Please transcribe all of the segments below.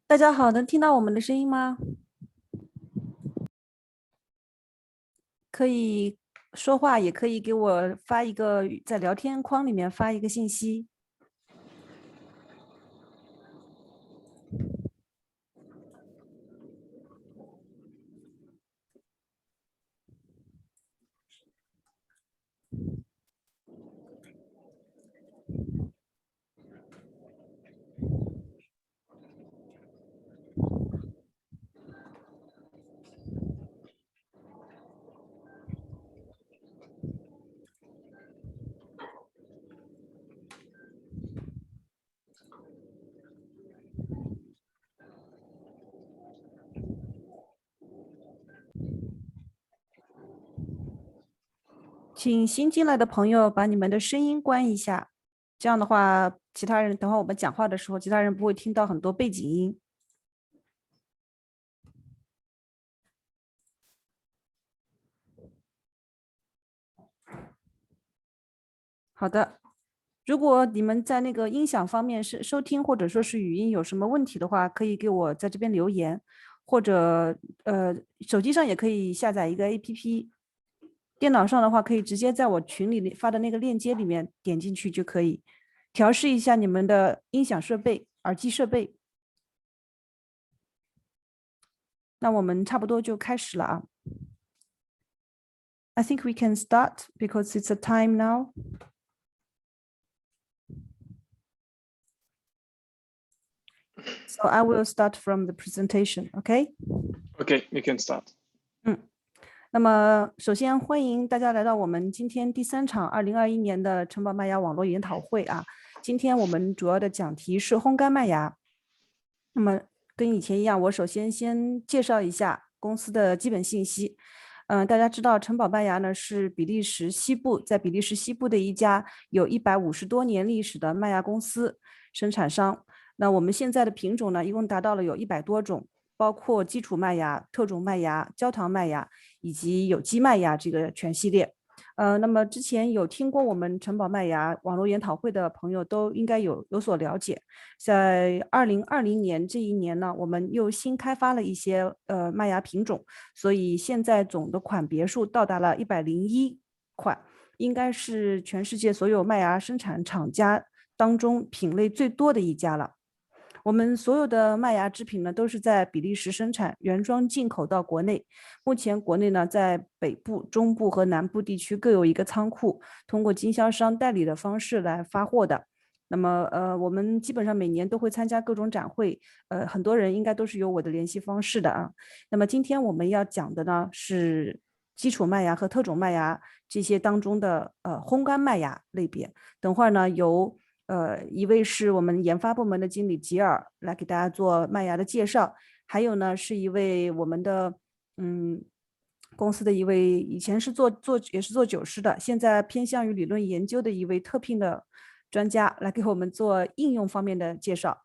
大家好，能听到我们的声音吗？可以说话，也可以给我发一个在聊天框里面发一个信息。请新进来的朋友把你们的声音关一下，这样的话，其他人等会我们讲话的时候，其他人不会听到很多背景音。好的，如果你们在那个音响方面是收听或者说是语音有什么问题的话，可以给我在这边留言，或者手机上也可以下载一个 APP，电脑上的话可以直接在我群里发的那个链接里面点进去就可以调试一下你们的音响设备、耳机设备。那我们差不多就开始了啊。I think we can start because it's a time now. So I will start from the presentation, okay? Okay, you can start. 那么首先欢迎大家来到我们今天第3场2021年的城堡麦芽网络研讨会啊。今天我们主要的讲题是烘干麦芽。那么跟以前一样，我首先介绍一下公司的基本信息。大家知道城堡麦芽呢是在比利时西部的一家有150多年历史的麦芽公司生产商。那我们现在的品种呢，一共达到了有100多种，包括基础麦芽、特种麦芽、焦糖麦芽以及有机麦芽这个全系列。那么之前有听过我们城堡麦芽网络研讨会的朋友都应该有所了解。在2020年这一年呢，我们又新开发了一些麦芽品种，所以现在总的款别数到达了101款，应该是全世界所有麦芽生产厂家当中品类最多的一家了。我们所有的麦芽制品呢，都是在比利时生产，原装进口到国内。目前国内呢，在北部、中部和南部地区各有一个仓库，通过经销商代理的方式来发货的。那么我们基本上每年都会参加各种展会，很多人应该都是有我的联系方式的啊。那么今天我们要讲的呢是基础麦芽和特种麦芽这些当中的烘干麦芽类别。等会儿呢由一位是我们研发部门的经理吉尔来给大家做麦芽的介绍，还有呢是一位我们的公司的一位以前是也是做酒师的，现在偏向于理论研究的一位特聘的专家来给我们做应用方面的介绍。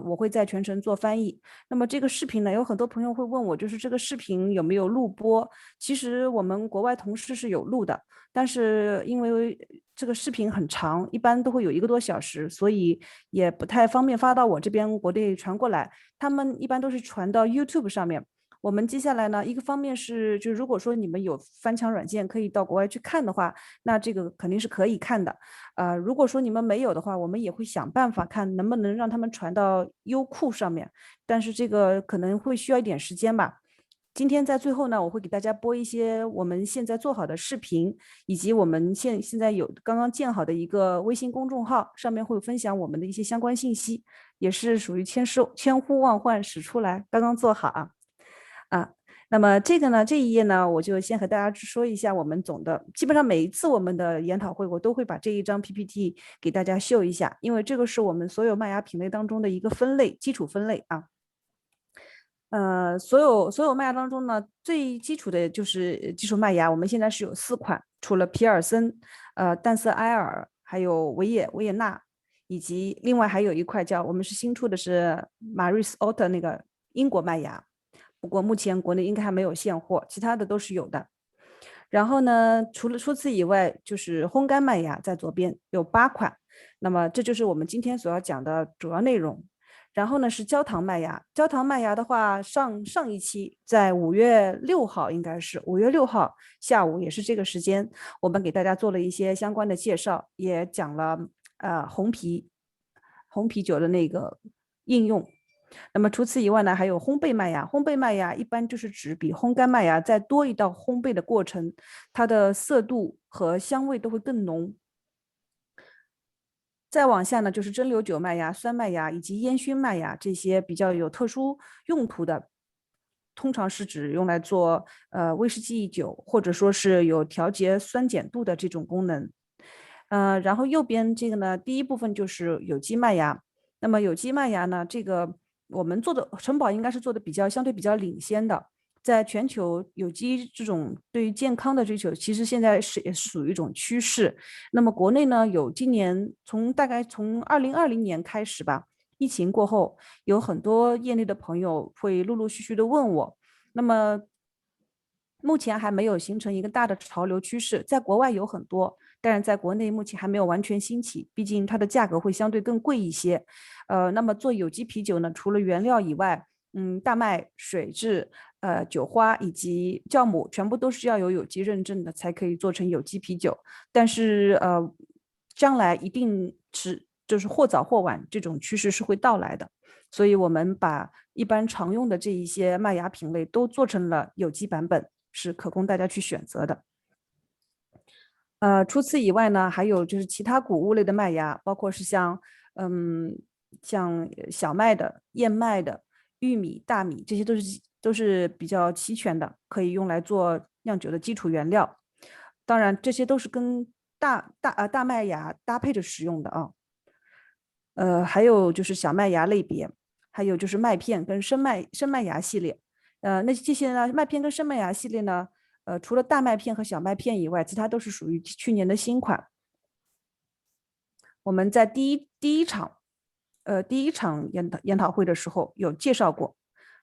我会在全程做翻译。那么这个视频呢，有很多朋友会问我，就是这个视频有没有录播？其实我们国外同事是有录的，但是因为这个视频很长，一般都会有1个多小时，所以也不太方便发到我这边国内传过来。他们一般都是传到 YouTube 上面。我们接下来呢，一个方面是，就如果说你们有翻墙软件可以到国外去看的话，那这个肯定是可以看的。如果说你们没有的话，我们也会想办法看能不能让他们传到优酷上面，但是这个可能会需要一点时间吧。今天在最后呢，我会给大家播一些我们现在做好的视频，以及我们现在有刚刚建好的一个微信公众号，上面会分享我们的一些相关信息，也是属于千呼万唤始出来，刚刚做好啊。那么这一页呢，我就先和大家说一下我们总的，基本上每一次我们的研讨会，我都会把这一张 PPT 给大家秀一下，因为这个是我们所有麦芽品类当中的一个分类，基础分类啊。所有麦芽当中呢，最基础的就是基础麦芽，我们现在是有4款，除了皮尔森、淡色埃尔，还有维也纳，以及另外还有一块叫我们是新出的是马瑞斯奥特那个英国麦芽，不过目前国内应该还没有现货，其他的都是有的。然后呢，除此以外，就是烘干麦芽在左边有8款，那么这就是我们今天所要讲的主要内容。然后呢是焦糖麦芽，焦糖麦芽的话，上一期在5月6号，应该是5月6号下午，也是这个时间，我们给大家做了一些相关的介绍，也讲了红啤酒的那个应用。那么除此以外呢，还有烘焙麦芽。烘焙麦芽一般就是指比烘干麦芽再多一道烘焙的过程，它的色度和香味都会更浓。再往下呢，就是蒸馏酒麦芽、酸麦芽以及烟熏麦芽，这些比较有特殊用途的，通常是指用来做威士忌酒，或者说是有调节酸碱度的这种功能。然后右边这个呢，第一部分就是有机麦芽。那么有机麦芽呢，这个我们做的城堡应该是做的相对比较领先的。在全球有机这种对于健康的追求，其实现在也属于一种趋势。那么国内呢，今年大概从2020年开始吧，疫情过后，有很多业内的朋友会陆陆续续的问我，那么目前还没有形成一个大的潮流趋势，在国外有很多，但是在国内目前还没有完全兴起，毕竟它的价格会相对更贵一些。那么做有机啤酒呢，除了原料以外，大麦、水质、酒花以及酵母全部都是要有机认证的，才可以做成有机啤酒。但是将来一定就是或早或晚，这种趋势是会到来的。所以我们把一般常用的这一些麦芽品类都做成了有机版本，是可供大家去选择的。除此以外呢，还有就是其他谷物类的麦芽，包括是像小麦的、燕麦的、玉米、大米，这些都是比较齐全的，可以用来做酿酒的基础原料。当然，这些都是跟大麦芽搭配着使用的啊。还有就是小麦芽类别，还有就是麦片跟生麦芽系列。那这些呢，麦片跟生麦芽系列呢，除了大麦片和小麦片以外，其他都是属于去年的新款。我们在第一场研讨会的时候有介绍过。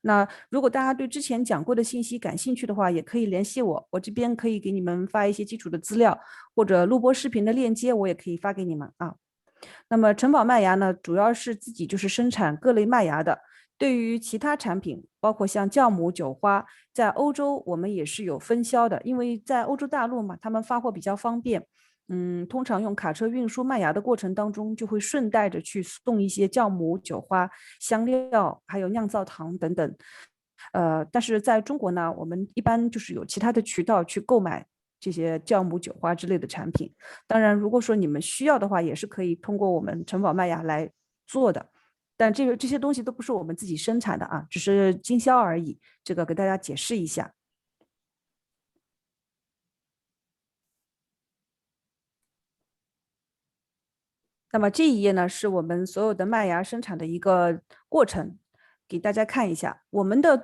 那如果大家对之前讲过的信息感兴趣的话，也可以联系我，我这边可以给你们发一些基础的资料，或者录播视频的链接，我也可以发给你们啊。那么城堡麦芽呢，主要是自己就是生产各类麦芽的。对于其他产品，包括像酵母、酒花，在欧洲我们也是有分销的，因为在欧洲大陆嘛，他们发货比较方便。通常用卡车运输麦芽的过程当中，就会顺带着去送一些酵母、酒花、香料，还有酿造糖等等。但是在中国呢，我们一般就是有其他的渠道去购买这些酵母、酒花之类的产品。当然，如果说你们需要的话，也是可以通过我们城堡麦芽来做的。但这些东西都不是我们自己生产的啊，只是经销而已。这个给大家解释一下。那么这一页呢，是我们所有的麦芽生产的一个过程，给大家看一下。我们的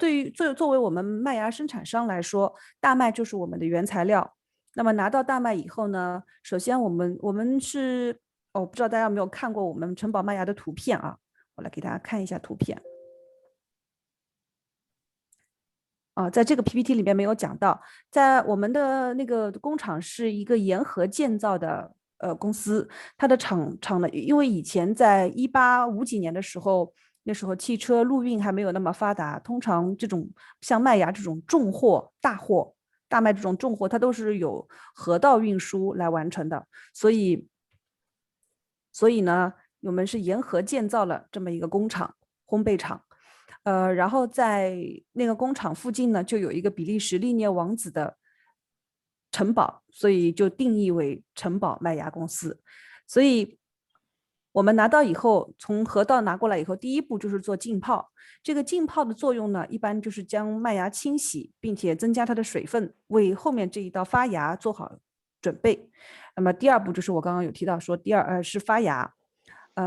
作为我们麦芽生产商来说，大麦就是我们的原材料。那么拿到大麦以后呢，首先我们是不知道大家有没有看过我们城堡麦芽的图片啊？我来给大家看一下图片。在这个 PPT 里面没有讲到，在我们的那个工厂是一个沿河建造的公司，它的厂呢，因为以前在1850几年的时候，那时候汽车陆运还没有那么发达，通常这种像麦芽这种重货、大麦这种重货，它都是有河道运输来完成的，所以呢，我们是沿河建造了这么一个工厂、烘焙厂。然后在那个工厂附近呢，就有一个比利时利涅王子的城堡，所以就定义为城堡麦芽公司。所以我们拿到以后，从河道拿过来以后，第一步就是做浸泡。这个浸泡的作用呢，一般就是将麦芽清洗，并且增加它的水分，为后面这一道发芽做好准备。那么第二步就是我刚刚有提到说，是发芽。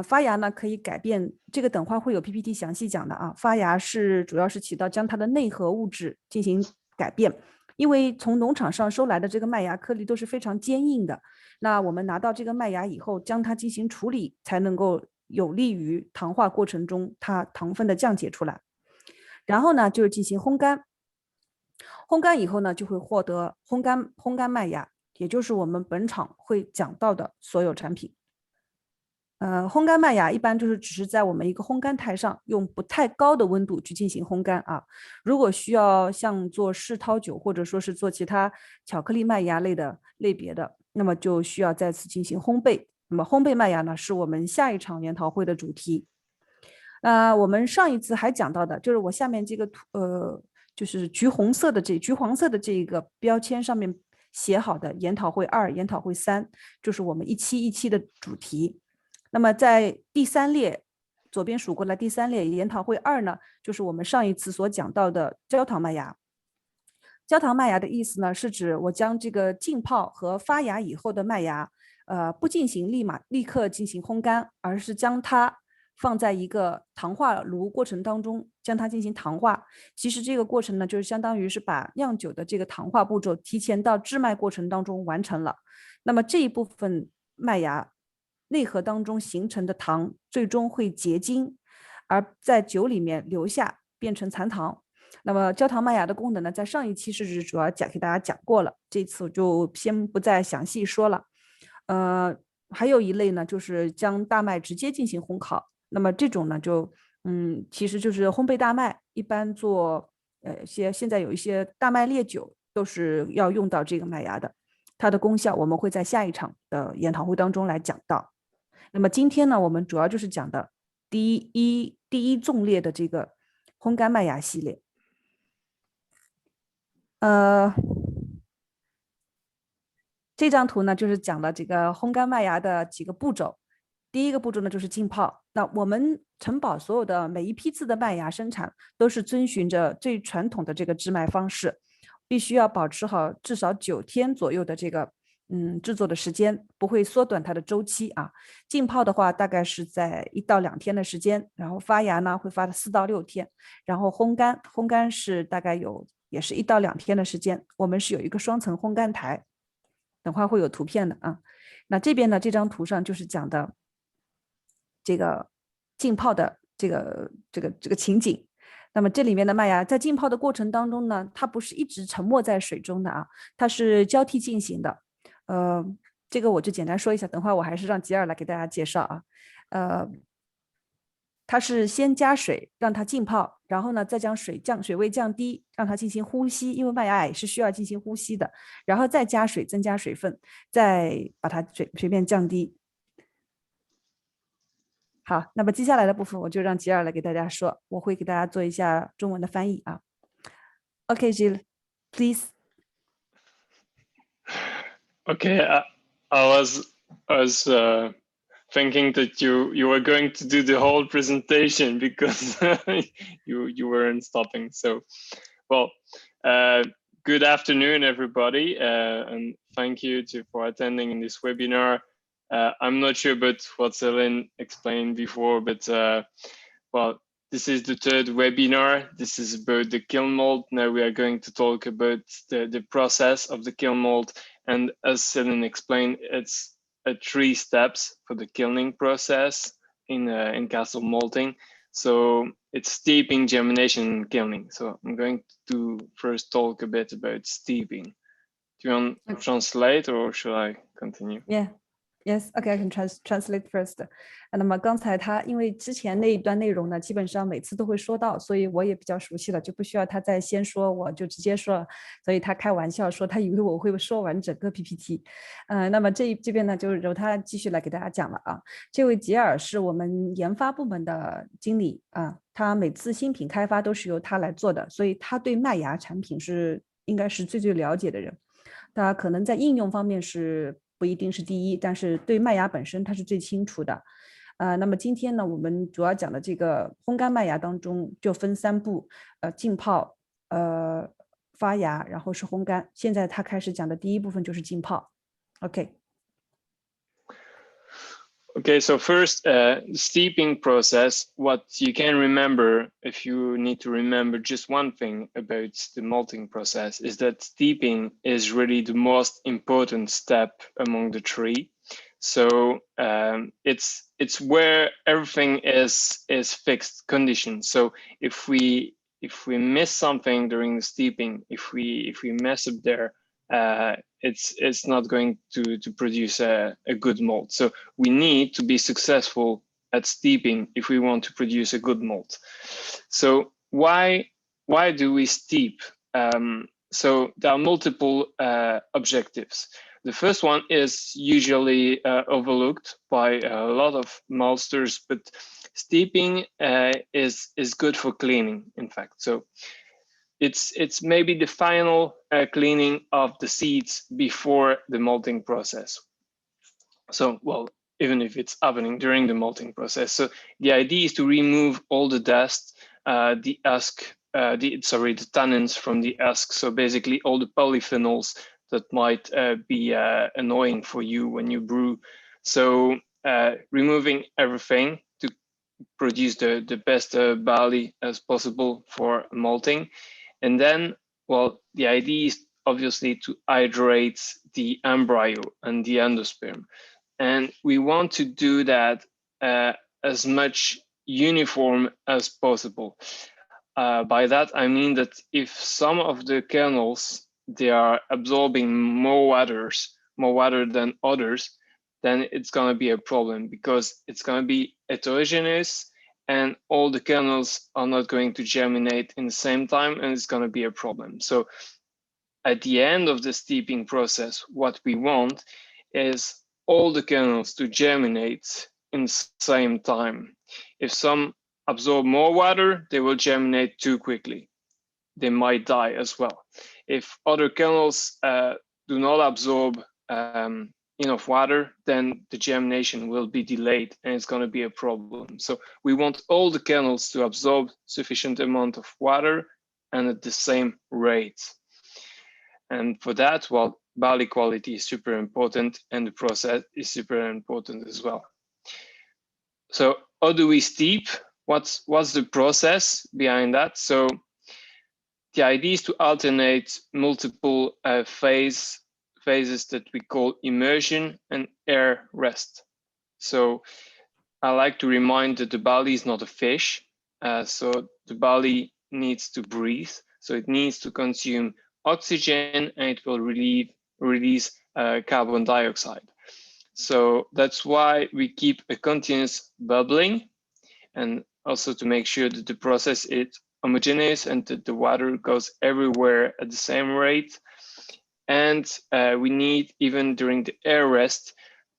发芽呢可以改变这个，等会会有 PPT 详细讲的啊。发芽主要是起到将它的内核物质进行改变，因为从农场上收来的这个麦芽颗粒都是非常坚硬的，那我们拿到这个麦芽以后，将它进行处理，才能够有利于糖化过程中它糖分的降解出来。然后呢，就是进行烘干，烘干以后呢，就会获得烘干麦芽，也就是我们本场会讲到的所有产品。烘干麦芽一般就是只是在我们一个烘干台上用不太高的温度去进行烘干啊。如果需要像做世涛酒或者说是做其他巧克力麦芽类别的，那么就需要再次进行烘焙。那么烘焙麦芽呢，是我们下一场研讨会的主题。我们上一次还讲到的就是我下面这个就是橘黄色的这个标签上面写好的研讨会2、研讨会3，就是我们一期一期的主题。那么在第3列，左边数过来第3列研讨会2呢，就是我们上一次所讲到的焦糖麦芽。焦糖麦芽的意思呢，是指我将这个浸泡和发芽以后的麦芽，不进行立刻进行烘干，而是将它放在一个糖化炉过程当中，将它进行糖化。其实这个过程呢，就是相当于是把酿酒的这个糖化步骤提前到制麦过程当中完成了。那么这一部分麦芽内核当中形成的糖，最终会结晶，而在酒里面留下，变成残糖。那么焦糖麦芽的功能呢，在上一期是主要给大家讲过了，这次我就先不再详细说了。还有一类呢，就是将大麦直接进行烘烤。那么这种呢，其实就是烘焙大麦，一般做现在有一些大麦烈酒都是要用到这个麦芽的。它的功效我们会在下一场的研讨会当中来讲到。那么今天呢，我们主要就是讲的第一纵列的这个烘干麦芽系列。这张图呢，就是讲了这个烘干麦芽的几个步骤。第一个步骤呢，就是浸泡。那我们城堡所有的每一批次的麦芽生产都是遵循着最传统的这个制麦方式，必须要保持好至少9天左右的这个制作的时间，不会缩短它的周期啊。浸泡的话，大概是在1到2天的时间，然后发芽呢会发4到6天，然后烘干是大概也是1到2天的时间。我们是有一个双层烘干台。等会儿会有图片的啊。那这边呢，这张图上就是讲的这个浸泡的这个情景。那么这里面的麦芽在浸泡的过程当中呢，它不是一直沉没在水中的啊，它是交替进行的。这个我就简单说一下，等会儿我还是让吉尔来给大家介绍啊。它是先加水让它浸泡，然后呢再将水位降低，让它进行呼吸，因为麦芽也是需要进行呼吸的，然后再加水增加水分，再把它水面降低。好，那么接下来的部分我就让吉尔来给大家说，我会给大家做一下中文的翻译啊。Okay, Gil, please. Okay, I was thinking that you were going to do the whole presentation because you weren't stopping. So, well, good afternoon, everybody, and thank you for attending in this webinar. I'm not sure about what Celine explained before, but well, this is the 3rd webinar. This is about the kiln mold. Now we are going to talk about the process of the kiln mold. And as Celine explained, it's 3 steps for the kilning process in Castle Malting. So it's steeping, germination, and kilning. So I'm going to first talk a bit about steeping. Do you want to translate or should I continue? Yes, okay, I can translate first. 那么刚才他因为之前那一段内容呢，基本上每次都会说到，所以我也比较熟悉了，就不需要他再先说，我就直接说了。所以他开玩笑说他以为我会说完整个 PPT。那么这边呢，就由他继续来给大家讲了啊。这位吉尔是我们研发部门的经理啊，他每次新品开发都是由他来做的，所以他对麦芽产品应该是最了解的人。他可能在应用方面不一定是第一，但是对麦芽本身他是最清楚的。那么今天呢，我们主要讲的这个烘干麦芽当中就分3步，浸泡、发芽，然后是烘干。现在他开始讲的第一部分就是浸泡。OK。Okay, so first, steeping process, what you can remember, if you need to remember just one thing about the malting process, is that steeping is really the most important step among the 3. So it's where everything is fixed condition. So if we miss something during the steeping, if we mess up there, it's not going to produce a good malt. So we need to be successful at steeping if we want to produce a good malt. So why do we steep? So there are multiple objectives. The first one is usually overlooked by a lot of maltsters, but steeping is good for cleaning, in fact. So it's maybe the final cleaning of the seeds before the malting process. So, well, even if it's happening during the malting process. So the idea is to remove all the dust, the husk, the tannins from the husk. So basically all the polyphenols that might be annoying for you when you brew. So removing everything to produce the best barley as possible for malting. And then, well, the idea is obviously to hydrate the embryo and the endosperm. And we want to do that as much uniform as possible. By that, I mean that if some of the kernels, they are absorbing more water than others, then it's going to be a problem because it's going to be heterogeneous and all the kernels are not going to germinate in the same time, and it's going to be a problem. So at the end of the steeping process, what we want is all the kernels to germinate in the same time. If some absorb more water, they will germinate too quickly. They might die as well. If other kernels do not absorb enough water, then the germination will be delayed and it's going to be a problem. So we want all the kernels to absorb sufficient amount of water and at the same rate. And for that, well, barley quality is super important and the process is super important as well. So how do we steep? What's the process behind that? So the idea is to alternate multiple phases that we call immersion and air rest. So I like to remind that the barley is not a fish. So the barley needs to breathe. So it needs to consume oxygen and it will release carbon dioxide. So that's why we keep a continuous bubbling, and also to make sure that the process is homogeneous and that the water goes everywhere at the same rate. And we need, even during the air rest,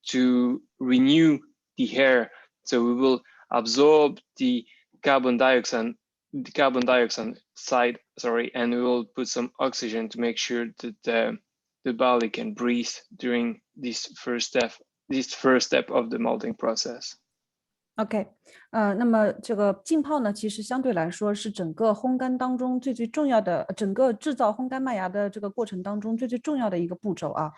to renew the air. So we will absorb the carbon dioxide, and we will put some oxygen to make sure that the barley can breathe during this first step of the malting process. OK， 那么这个浸泡呢，其实相对来说是整个烘干当中最重要的，整个制造烘干麦芽的这个过程当中最重要的一个步骤啊。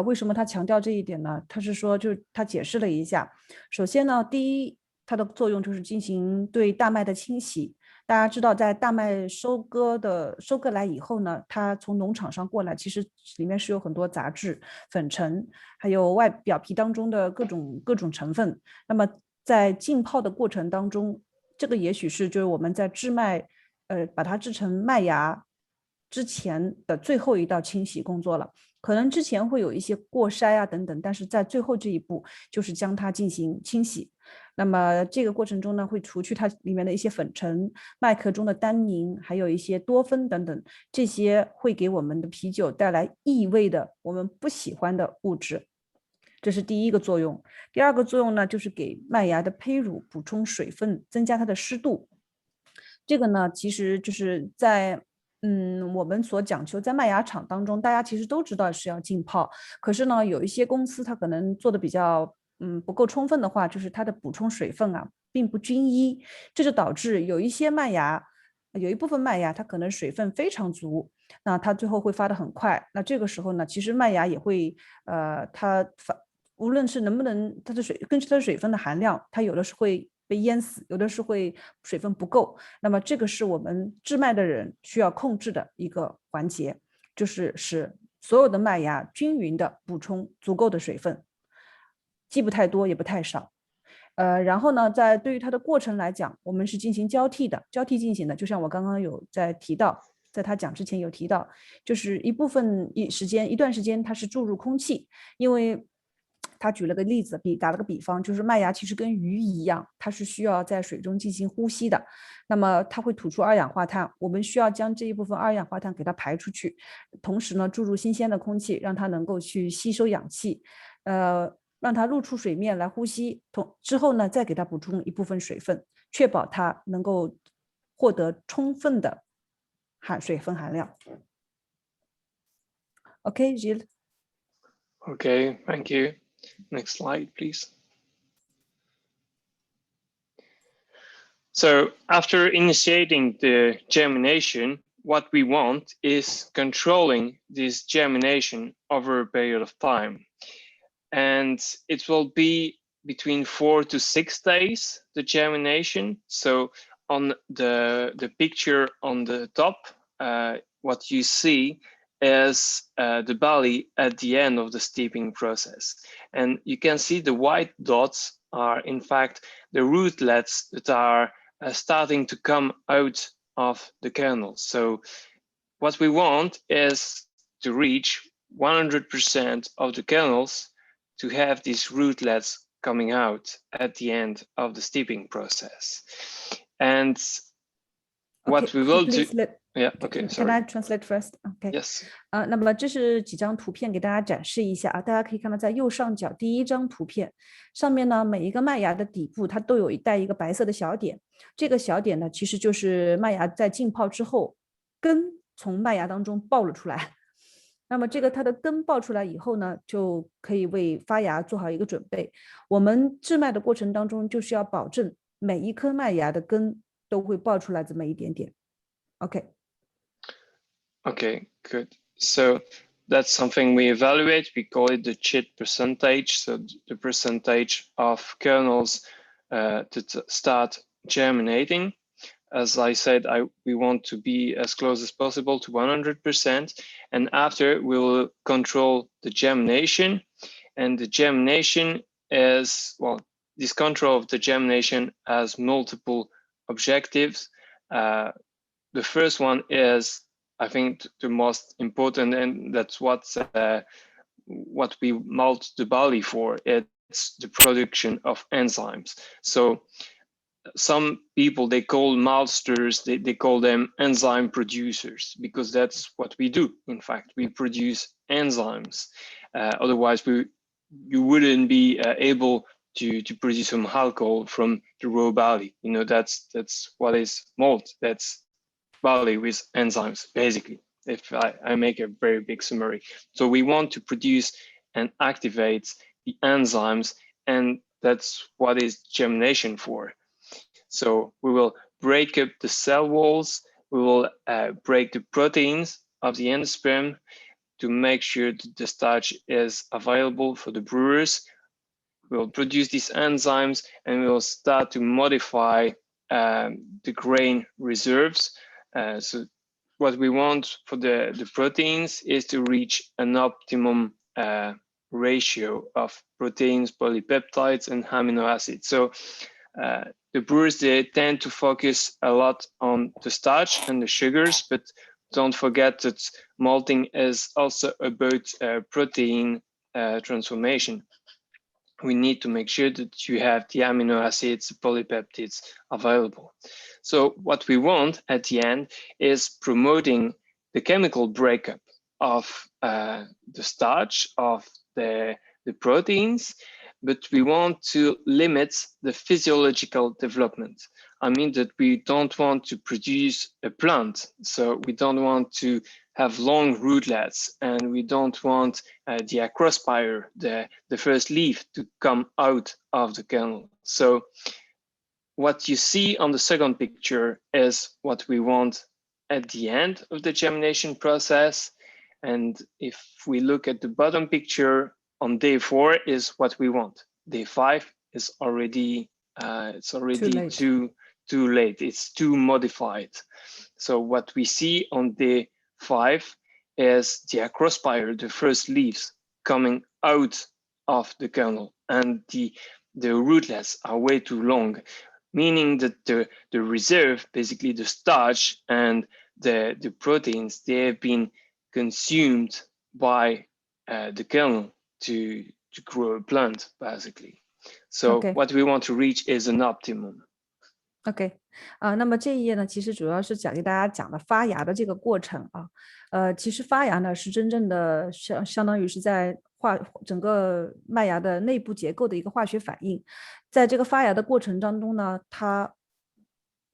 为什么他强调这一点呢？他是说，就是他解释了一下。首先呢，第一，它的作用就是进行对大麦的清洗。大家知道，在大麦收割来以后呢，它从农场上过来，其实里面是有很多杂质、粉尘，还有表皮当中的各种成分。那么在浸泡的过程当中，这个也许是就是我们在制麦，把它制成麦芽之前的最后一道清洗工作了。可能之前会有一些过筛啊等等，但是在最后这一步就是将它进行清洗。那么这个过程中呢，会除去它里面的一些粉尘、麦壳中的单宁，还有一些多酚等等，这些会给我们的啤酒带来异味的我们不喜欢的物质。这是第一个作用。第二个作用呢，就是给麦芽的胚乳补充水分，增加它的湿度。这个呢，其实就是在我们所讲求在麦芽厂当中，大家其实都知道是要浸泡，可是呢，有一些公司它可能做的比较不够充分的话，就是它的补充水分啊并不均一，这就导致有一部分麦芽它可能水分非常足，那它最后会发得很快。那这个时候呢，其实麦芽也会无论是能不能根据它的水分的含量，它有的是会被淹死，有的是会水分不够。那么这个是我们制麦的人需要控制的一个环节，就是使所有的麦芽均匀的补充足够的水分，既不太多也不太少。然后呢，对于它的过程来讲，我们是进行交替进行的，就像我刚刚有在提到，在他讲之前有提到，就是一段时间它是注入空气，因为他举了个例子，打了个比方，就是麦芽其实跟鱼一样，它是需要在水中进行呼吸的，那么它会吐出二氧化碳，我们需要将这一部分二氧化碳给它排出去，同时呢注入新鲜的空气，让它能够去吸收氧气，让它露出水面来呼吸，之后呢再给它补充一部分水分，确保它能够获得充分的水分含量。Okay, Gil. Okay, thank you. Next slide, please. So after initiating the germination, what we want is controlling this germination over a period of time. And it will be between 4 to 6 days, the germination. So on the picture on the top, what you see is the barley at the end of the steeping process. And you can see the white dots are in fact the rootlets that are starting to come out of the kernel. So what we want is to reach 100% of the kernels to have these rootlets coming out at the end of the steeping process. And what we will do... Yeah, okay, sorry. Can I translate first? Okay. Yes. 那么这是几张图片给大家展示一下啊，大家可以看到在右上角第一张图片上面呢，每一个麦芽的底部它都有带一个白色的小点，这个小点呢其实就是麦芽在浸泡之后根从麦芽当中爆了出来。那么这个它的根爆出来以后呢，就可以为发芽做好一个准备。我们制麦的过程当中，就是要保证每一颗麦芽的根都会爆出来这么一点点。Okay. Okay, good. So that's something we evaluate. We call it the CHIT percentage. So the percentage of kernels that start germinating. As I said, we want to be as close as possible to 100%. And after, we will control the germination. And the germination is, well, this control of the germination has multiple objectives. The first one is, I think, the most important, and that's what we malt the barley for. It's the production of enzymes. So some people, they call maltsters, they call them enzyme producers, because that's what we do. In fact, we produce enzymes. Otherwise, you wouldn't be able to produce some alcohol from the raw barley. You know, that's what is malt. That's barley with enzymes, basically, if I make a very big summary. So we want to produce and activate the enzymes, and that's what is germination for. So we will break up the cell walls, we will break the proteins of the endosperm to make sure that the starch is available for the brewers. We will produce these enzymes, and we will start to modify the grain reserves. So what we want for the proteins is to reach an optimum ratio of proteins, polypeptides, and amino acids. So the brewers, they tend to focus a lot on the starch and the sugars, but don't forget that malting is also about protein transformation. We need to make sure that you have the amino acids, polypeptides available. So what we want at the end is promoting the chemical breakup of the starch, of the proteins, but we want to limit the physiological development. I mean that we don't want to produce a plant, so we don't want to have long rootlets, and we don't want the acrospire, the first leaf, to come out of the kernel. So what you see on the second picture is what we want at the end of the germination process. And if we look at the bottom picture, on day 4 is what we want. Day 5 is already too late. It's too modified. So what we see on day 5 is the acrospire, the first leaves coming out of the kernel, and the rootlets are way too long, meaning that the reserve, basically the starch and the proteins, they have been consumed by the kernel to grow a plant, basically. So what we want to reach is an optimum. OK， 那么这一页呢，其实主要是给大家讲的发芽的这个过程啊。其实发芽呢是真正的相当于是在整个麦芽的内部结构的一个化学反应。在这个发芽的过程当中呢，它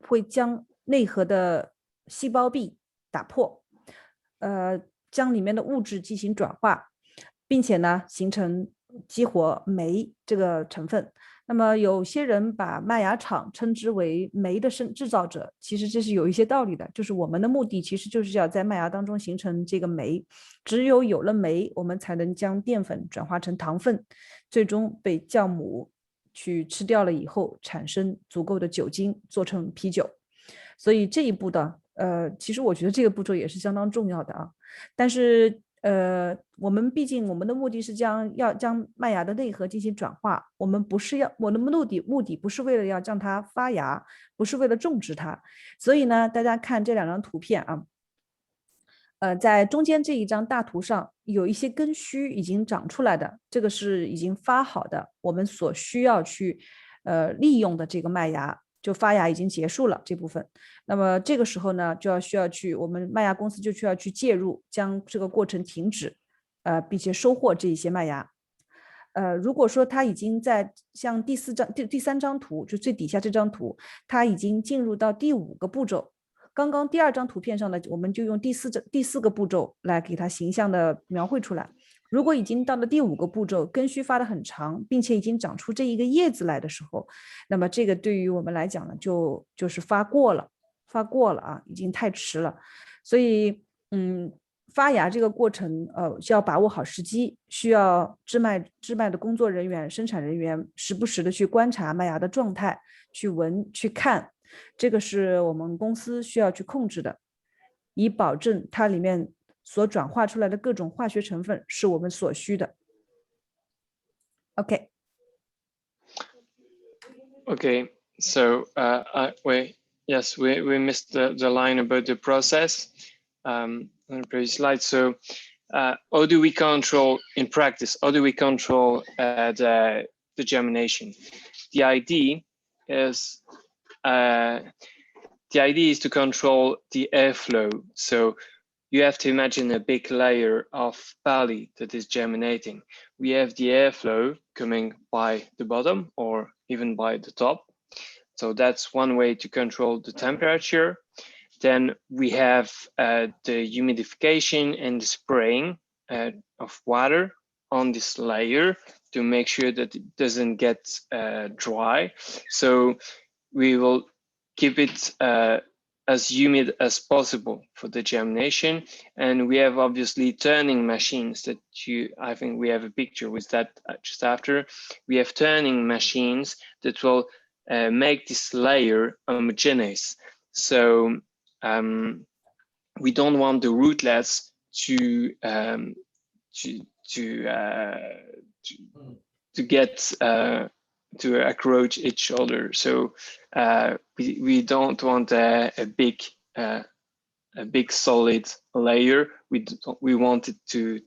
会将内核的细胞壁打破，将里面的物质进行转化，并且呢形成激活酶这个成分。那么有些人把麦芽厂称之为酶的制造者，其实这是有一些道理的，就是我们的目的其实就是要在麦芽当中形成这个酶，只有有了酶，我们才能将淀粉转化成糖分，最终被酵母去吃掉了以后，产生足够的酒精做成啤酒。所以这一步的其实我觉得这个步骤也是相当重要的啊。但是我们毕竟我们的目的是要将麦芽的内核进行转化，我们的目的不是为了要让它发芽，不是为了种植它。所以呢，大家看这两张图片啊，在中间这一张大图上有一些根须已经长出来的，这个是已经发好的，我们所需要去利用的这个麦芽。就发芽已经结束了这部分，那么这个时候呢，需要去我们麦芽公司就需要去介入，将这个过程停止，并且收获这一些麦芽。如果说它已经在像第三张图，就最底下这张图，它已经进入到第5个步骤。刚刚第2张图片上的，我们就用第四个步骤来给它形象的描绘出来。如果已经到了第5个步骤，根须发得很长，并且已经长出这一个叶子来的时候，那么这个对于我们来讲呢，就是发过了啊，已经太迟了。所以发芽这个过程需要把握好时机，需要制麦的工作人员、生产人员时不时的去观察麦芽的状态，去闻、去看，这个是我们公司需要去控制的，以保证它里面所转化出来的各种化学成分是我们所需的。OK. Okay, so we missed the line about the process on the previous slide. So how do we control in practice? How do we control the germination? The idea is to control the airflow. So you have to imagine a big layer of barley that is germinating. We have the airflow coming by the bottom or even by the top. So that's one way to control the temperature. Then we have the humidification and the spraying of water on this layer to make sure that it doesn't get dry. So we will keep it as humid as possible for the germination. And we have obviously turning machines that I think we have a picture with that just after. We have turning machines that will make this layer homogeneous. So we don't want the rootlets to get to approach each other. So we don't want a big solid layer. We want it to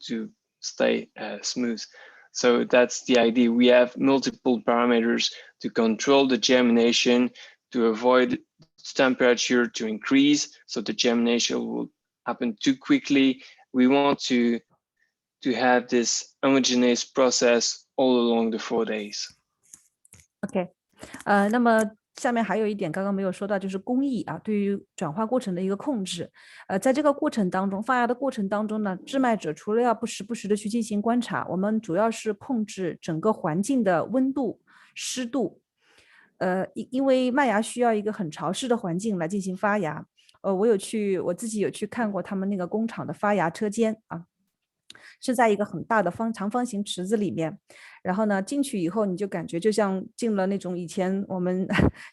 stay smooth. So that's the idea. We have multiple parameters to control the germination, to avoid temperature to increase, so the germination will happen too quickly. We want to have this homogeneous process all along the 4 days. OK， 那么下面还有一点刚刚没有说到，就是工艺啊，对于转化过程的一个控制。在这个过程当中，发芽的过程当中呢，制麦者除了要时不时的去进行观察，我们主要是控制整个环境的温度、湿度。因为麦芽需要一个很潮湿的环境来进行发芽。我自己有去看过他们那个工厂的发芽车间啊。是在一个很大的长方形池子里面，然后呢进去以后，你就感觉就像进了那种以前我们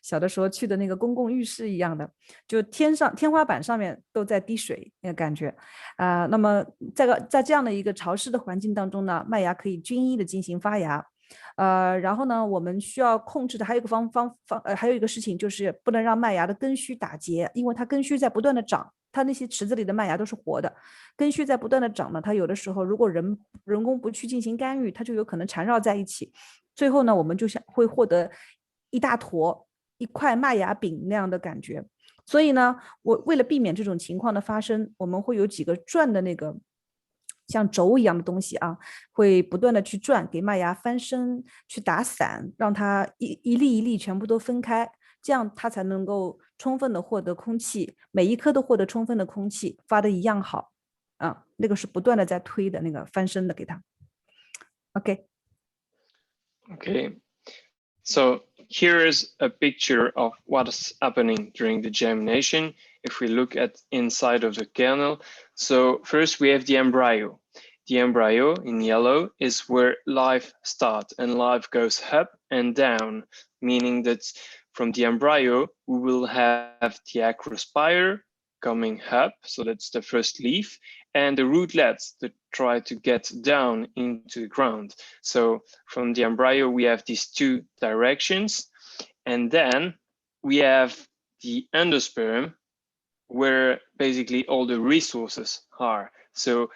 小的时候去的那个公共浴室一样的，就天花板上面都在滴水那个感觉那么在这样的一个潮湿的环境当中呢，麦芽可以均一的进行发芽。然后呢，我们需要控制的还有一个还有一个事情就是不能让麦芽的根须打结，因为它根须在不断的长，它那些池子里的麦芽都是活的，根须在不断的长呢，它有的时候如果人工不去进行干预，它就有可能缠绕在一起，最后呢，我们就会获得一块麦芽饼那样的感觉。所以呢，我为了避免这种情况的发生，我们会有几个转的那个像轴一样的东西啊，会不断的去转，给麦芽翻身，去打散，让它一粒一粒全部都分开，这样它才能够充分的获得空气，每一颗都获得充分的空气，发的一样好啊。那个是不断的在推的那个翻身的给它。OK。 Okay. So here is a picture of what is happening during the germination. If we look at inside of the kernel, so first we have the embryo. The embryo in yellow is where life starts, and life goes up and down, meaning that from the embryo we will have the acrospire coming up, so that's the first leaf, and the rootlets that try to get down into the ground. So from the embryo, we have these two directions. And then we have the endosperm, where basically all the resources are. So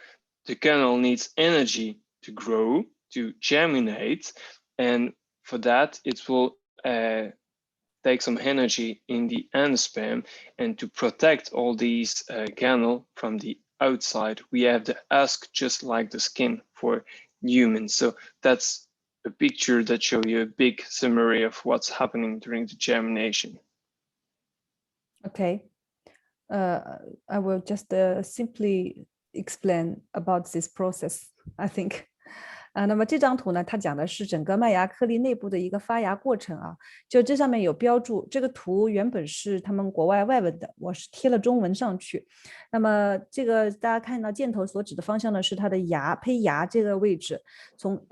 the kernel needs energy to grow, to germinate. And for that, it will take some energy in the endosperm, and to protect all these kernel from the outside, we have the husk just like the skin for humans. So that's a picture that shows you a big summary of what's happening during the germination. Okay. I will just simply explain about this process, I think. 那么这张图呢，它讲的是整个麦芽颗粒内部的一个发芽过程啊。就这上面有标注，这个图原本是他们国外外文的，我是贴了中文上去。那么这个大家看到箭头所指的方向呢，是它的胚芽这个位置，从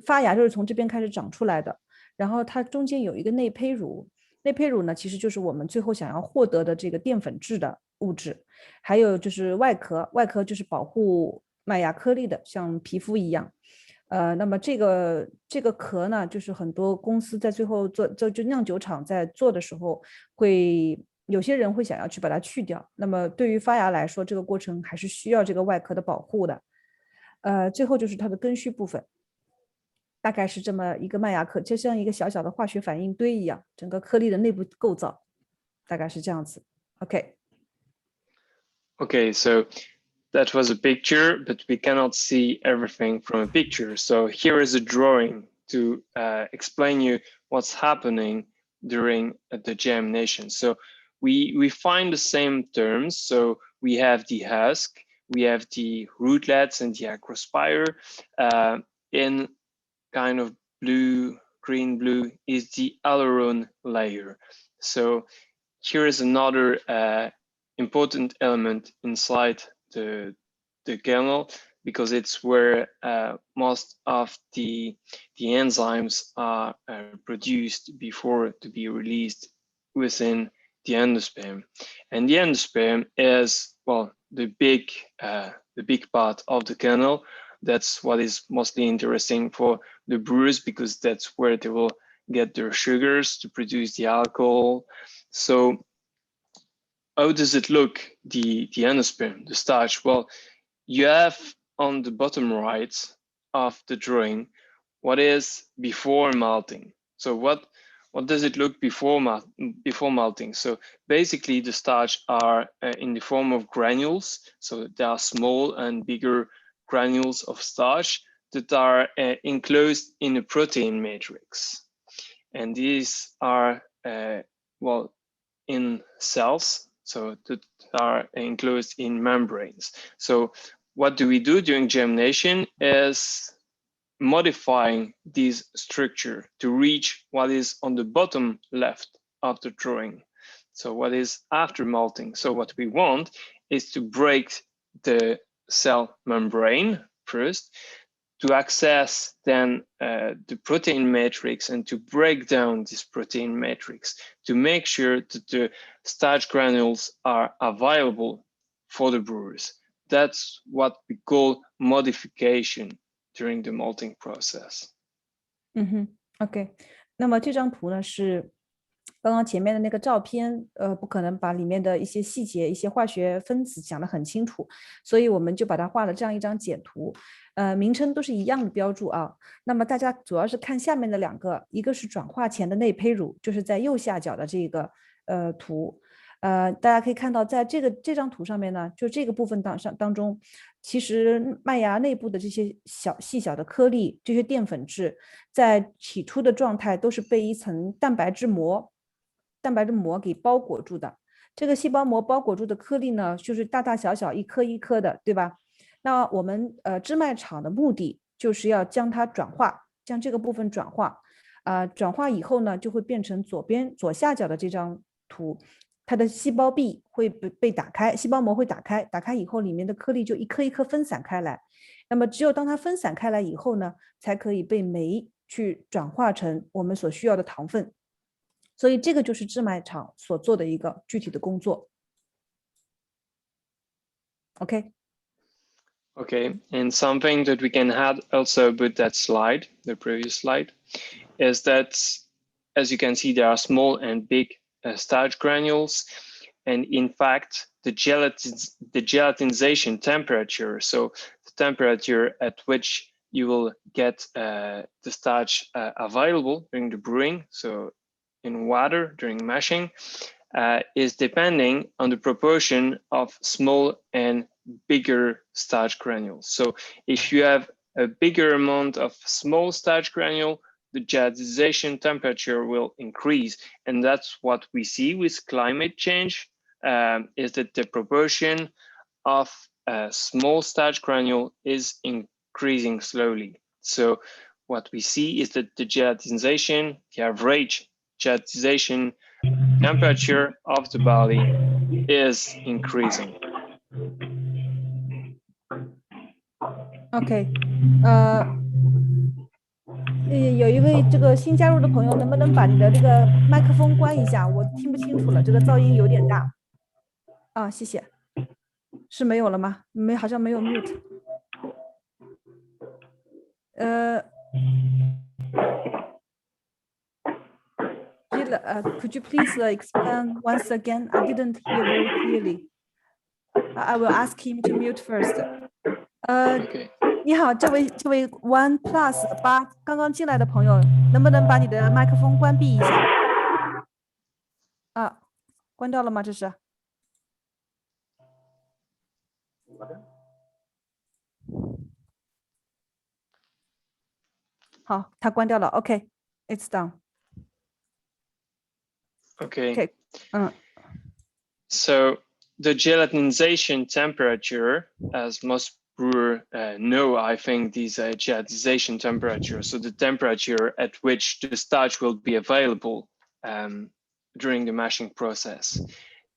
发芽就是从这边开始长出来的。然后它中间有一个内胚乳，内胚乳呢其实就是我们最后想要获得的这个淀粉质的物质。还有就是外壳，外壳就是保护麦芽颗粒的，像皮肤一样。那么这个壳呢，就是很多公司在最后就酿酒厂在做的时候，有些人会想要去把它去掉。那么对于发芽来说，这个过程还是需要这个外壳的保护的。最后就是它的根须部分，大概是这么一个麦芽壳，就像一个小小的化学反应堆一样，整个颗粒的内部构造大概是这样子。OK。 Okay, so that was a picture, but we cannot see everything from a picture. So here is a drawing to explain you what's happening during the germination. So we find the same terms. So we have the husk, we have the rootlets and the acrospire. In kind of green blue is the aileron layer. So here is another important element inside the kernel, because it's where most of the enzymes are produced before to be released within the endosperm. And the endosperm is, well, the big part of the kernel. That's what is mostly interesting for the brewers, because that's where they will get their sugars to produce the alcohol. So how does it look, the endosperm, the starch? Well, you have on the bottom right of the drawing what is before malting. So what does it look before malting? So basically the starch are in the form of granules. So there are small and bigger granules of starch that are enclosed in a protein matrix. And these are, well, in cells, so that are enclosed in membranes. So what do we do during germination is modifying this structure to reach what is on the bottom left of the drawing. So what is after malting? So what we want is to break the cell membrane first, to access then the protein matrix, and to break down this protein matrix to make sure that the starch granules are available for the brewers. That's what we call modification during the malting process. OK， 那么这张图呢是刚刚前面的那个照片，不可能把里面的一些细节、一些化学分子讲得很清楚，所以我们就把它画了这样一张简图，名称都是一样的标注啊。那么大家主要是看下面的2个，一个是转化前的内胚乳，就是在右下角的这个图。大家可以看到，在这张图上面呢，就这个部分当中，其实麦芽内部的这些细小的颗粒，这些淀粉质，在起初的状态都是被一层蛋白质膜给包裹住的。这个细胞膜包裹住的颗粒呢，就是大大小小一颗一颗的，对吧？那我们制麦厂的目的就是要将它转化，将这个部分转化，转化以后呢，就会变成左下角的这张图。它的细胞壁会被打开，细胞膜会打开，打开以后里面的颗粒就一颗一颗分散开来。那么只有当它分散开来以后呢，才可以被酶去转化成我们所需要的糖分。所以这个就是制麦厂所做的一个具体的工作。OK。 Okay, and something that we can add also with that slide, the previous slide, is that, as you can see, there are small and big starch granules, and in fact, the gelatinization temperature, so the temperature at which you will get the starch available during the brewing, so in water during mashing, is depending on the proportion of small and bigger starch granules. So if you have a bigger amount of small starch granule, the gelatinization temperature will increase. And that's what we see with climate change, is that the proportion of small starch granule is increasing slowly. So what we see is that the gelatinization, the average gelatinization temperature of the body is increasing. OK， 有一位这个新加入的朋友，能不能把你的这个麦克风关一下？我听不清楚了，这个噪音有点大。啊，谢谢。是没有了吗？好像没有 mute。Gil, could you please explain once again? I didn't hear very clearly. I will ask him to mute first. Okay. 你好，这位 OnePlus8刚刚进来的朋友，能不能把你的麦克风关闭一下？啊，关掉了吗？这是。好，他关掉了。OK, it's done. Okay. Okay. So the gelatinization temperature, as most brewers know, I think these gelatinization temperature, so the temperature at which the starch will be available during the mashing process.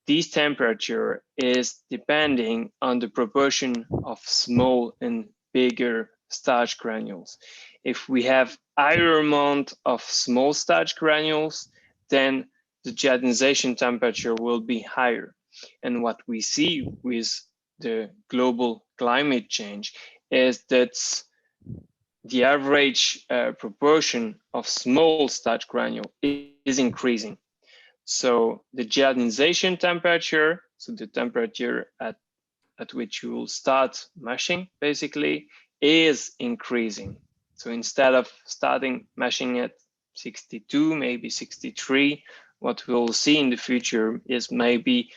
This temperature is depending on the proportion of small and bigger starch granules. If we have higher amount of small starch granules, then the gelatinization temperature will be higher. And what we see with the global climate change is that the average proportion of small starch granule is increasing. So the gelatinization temperature, so the temperature at which you will start mashing, basically, is increasing. So instead of starting mashing at 62, maybe 63, what we'll see in the future is maybe,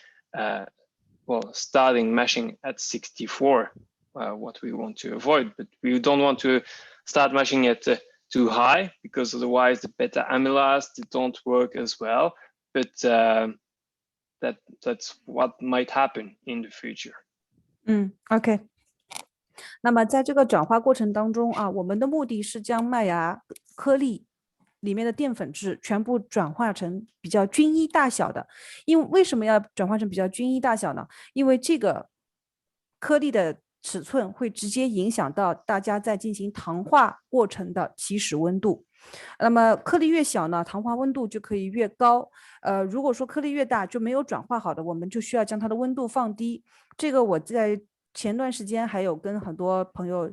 starting mashing at 64, what we want to avoid. But we don't want to start mashing at too high, because otherwise the beta amylase, they don't work as well. But that's what might happen in the future. OK。那么在这个转化过程当中啊，我们的目的是将麦芽颗粒里面的淀粉质全部转化成比较均一大小的。为什么要转化成比较均一大小呢？因为这个颗粒的尺寸会直接影响到大家在进行糖化过程的起始温度。那么颗粒越小呢，糖化温度就可以越高。如果说颗粒越大就没有转化好的，我们就需要将它的温度放低。这个我在前段时间还有跟很多朋友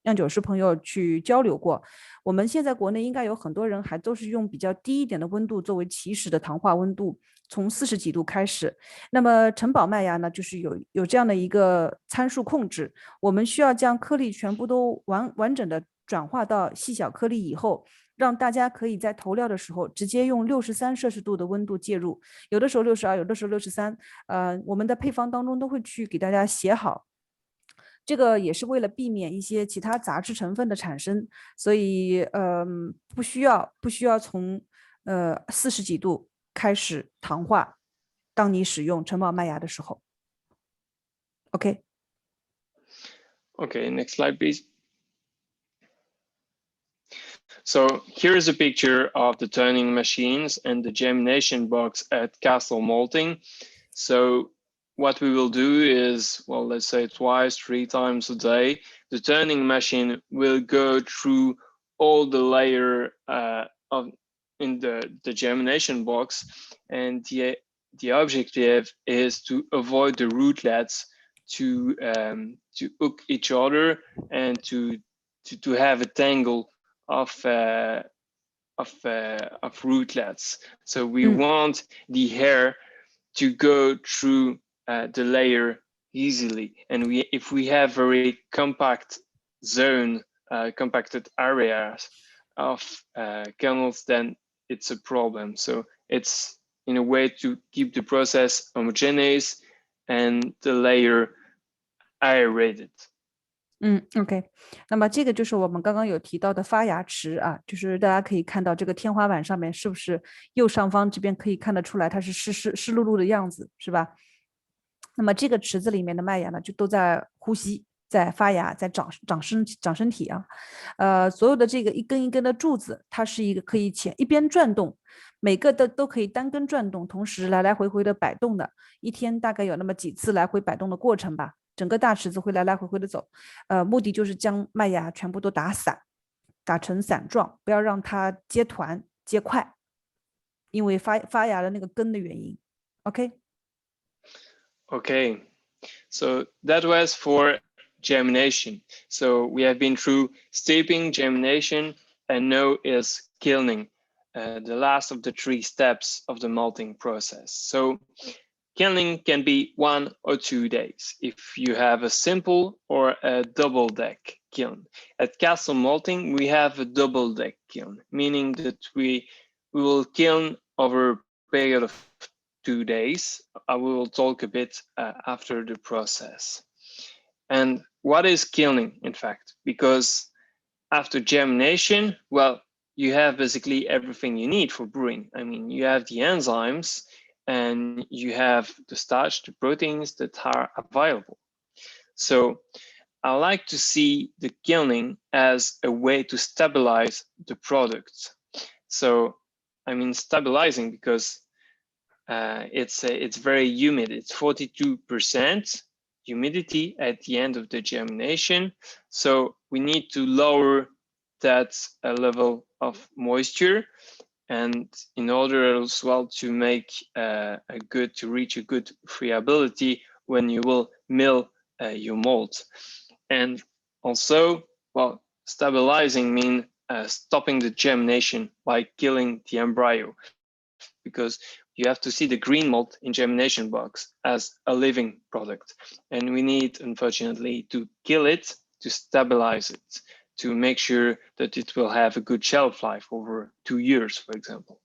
酿酒师朋友去交流过，我们现在国内应该有很多人还都是用比较低一点的温度作为起始的糖化温度，从40几度开始。那么城堡麦芽呢，就是有这样的一个参数控制，我们需要将颗粒全部都完整的转化到细小颗粒以后，让大家可以在投料的时候直接用63°C的温度介入，有的时候62，有的时候63，我们的配方当中都会去给大家写好。这个也是为了避免一些其他杂质成分的产生，所以不需要从40几度开始糖化。当你使用城堡麦芽的时候 ，OK。 Okay, next slide, please. So here is a picture of the turning machines and the germination box at Castle Malting. So what we will do is, well, let's say twice, 3 times a day, the turning machine will go through all the layer in the germination box, and the objective is to avoid the rootlets to hook each other and to have a tangle of rootlets. So we want the hair to go through the layer easily, and if we have very compact zone, compacted areas of kernels, then it's a problem. So it's in a way to keep the process homogeneous and the layer aerated. OK， 那么这个就是我们刚刚有提到的发芽池啊，就是大家可以看到这个天花板上面是不是右上方这边可以看得出来它是湿漉漉的样子，是吧？那么这个池子里面的麦芽呢，就都在呼吸，在发芽，在长身体啊。所有的这个一根一根的柱子，它是一个可以一边转动，每个都可以单根转动，同时来来回回的摆动的，一天大概有那么几次来回摆动的过程吧。整个大池子会来来回回的走，目的就是将麦芽全部都打散，打成散状，不要让它结团结块，因为发芽的那个根的原因。OK。 Okay, so that was for germination. So we have been through steeping, germination, and now is kilning, the last of the 3 steps of the malting process. So kilning can be 1 or 2 days if you have a simple or a double deck kiln. At Castle Malting, we have a double deck kiln, meaning that we will kiln over a period of 2 days. I will talk a bit after the process. And what is kilning, in fact? Because after germination, well, you have basically everything you need for brewing. I mean, you have the enzymes, and you have the starch, the proteins that are available. So I like to see the kilning as a way to stabilize the product. So I mean stabilizing because it's very humid. It's 42% humidity at the end of the germination. So we need to lower that level of moisture, and in order as well to make to reach a good friability when you will mill your malt. And also, well, stabilizing means stopping the germination by killing the embryo, because you have to see the green malt in germination box as a living product, and we need, unfortunately, to kill it to stabilize it, to make sure that it will have a good shelf life over 2 years, for example.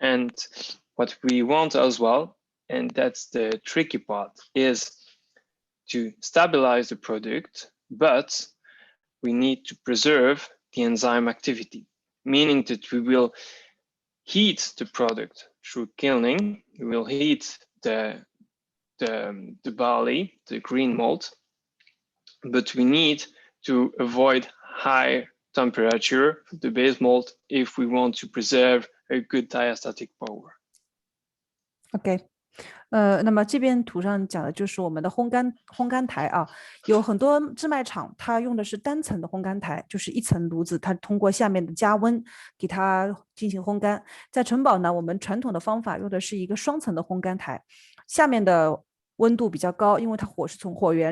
And what we want as well, and that's the tricky part, is to stabilize the product, but we need to preserve the enzyme activity, meaning that we will heat the product through kilning. We will heat the barley, the green malt, but we need to avoid high temperature for the base malt if we want to preserve a good diastatic power. OK， 那么这边图上讲的就是我们的烘干台啊，有很多制麦厂它用的是单层的烘干台，就是一层炉子，它通过下面的加温给它进行烘干。在城堡呢，我们传统的方法用的是一个双层的烘干台，下面的温度比较高，因为它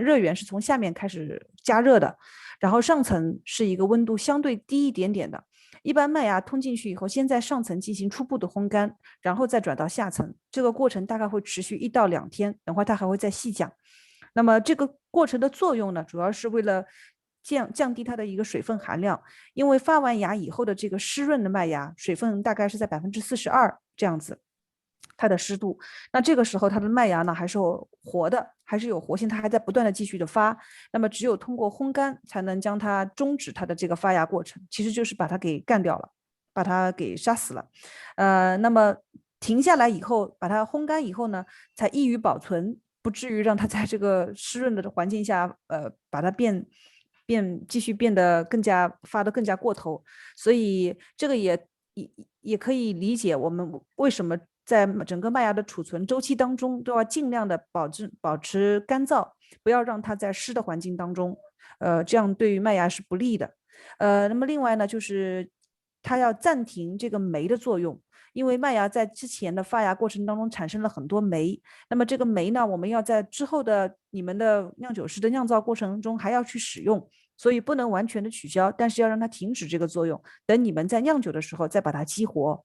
热源是从下面开始加热的，然后上层是一个温度相对低一点点的。一般麦芽通进去以后，先在上层进行初步的烘干，然后再转到下层。这个过程大概会持续1到2天，等会它还会再细讲。那么这个过程的作用呢，主要是为了降低它的一个水分含量，因为发完芽以后的这个湿润的麦芽，水分大概是在42%这样子。它的湿度，那这个时候它的麦芽呢还是活的，还是有活性，它还在不断的继续的发。那么只有通过烘干才能将它终止它的这个发芽过程，其实就是把它给干掉了，把它给杀死了。那么停下来以后，把它烘干以后呢，才易于保存，不至于让它在这个湿润的环境下，把它继续变得发得更加过头。所以这个也可以理解我们为什么在整个麦芽的储存周期当中都要尽量的保持干燥，不要让它在湿的环境当中，这样对于麦芽是不利的。那么另外呢，就是它要暂停这个酶的作用，因为麦芽在之前的发芽过程当中产生了很多酶，那么这个酶呢，我们要在之后的你们的酿酒师的酿造过程中还要去使用，所以不能完全的取消，但是要让它停止这个作用，等你们在酿酒的时候再把它激活。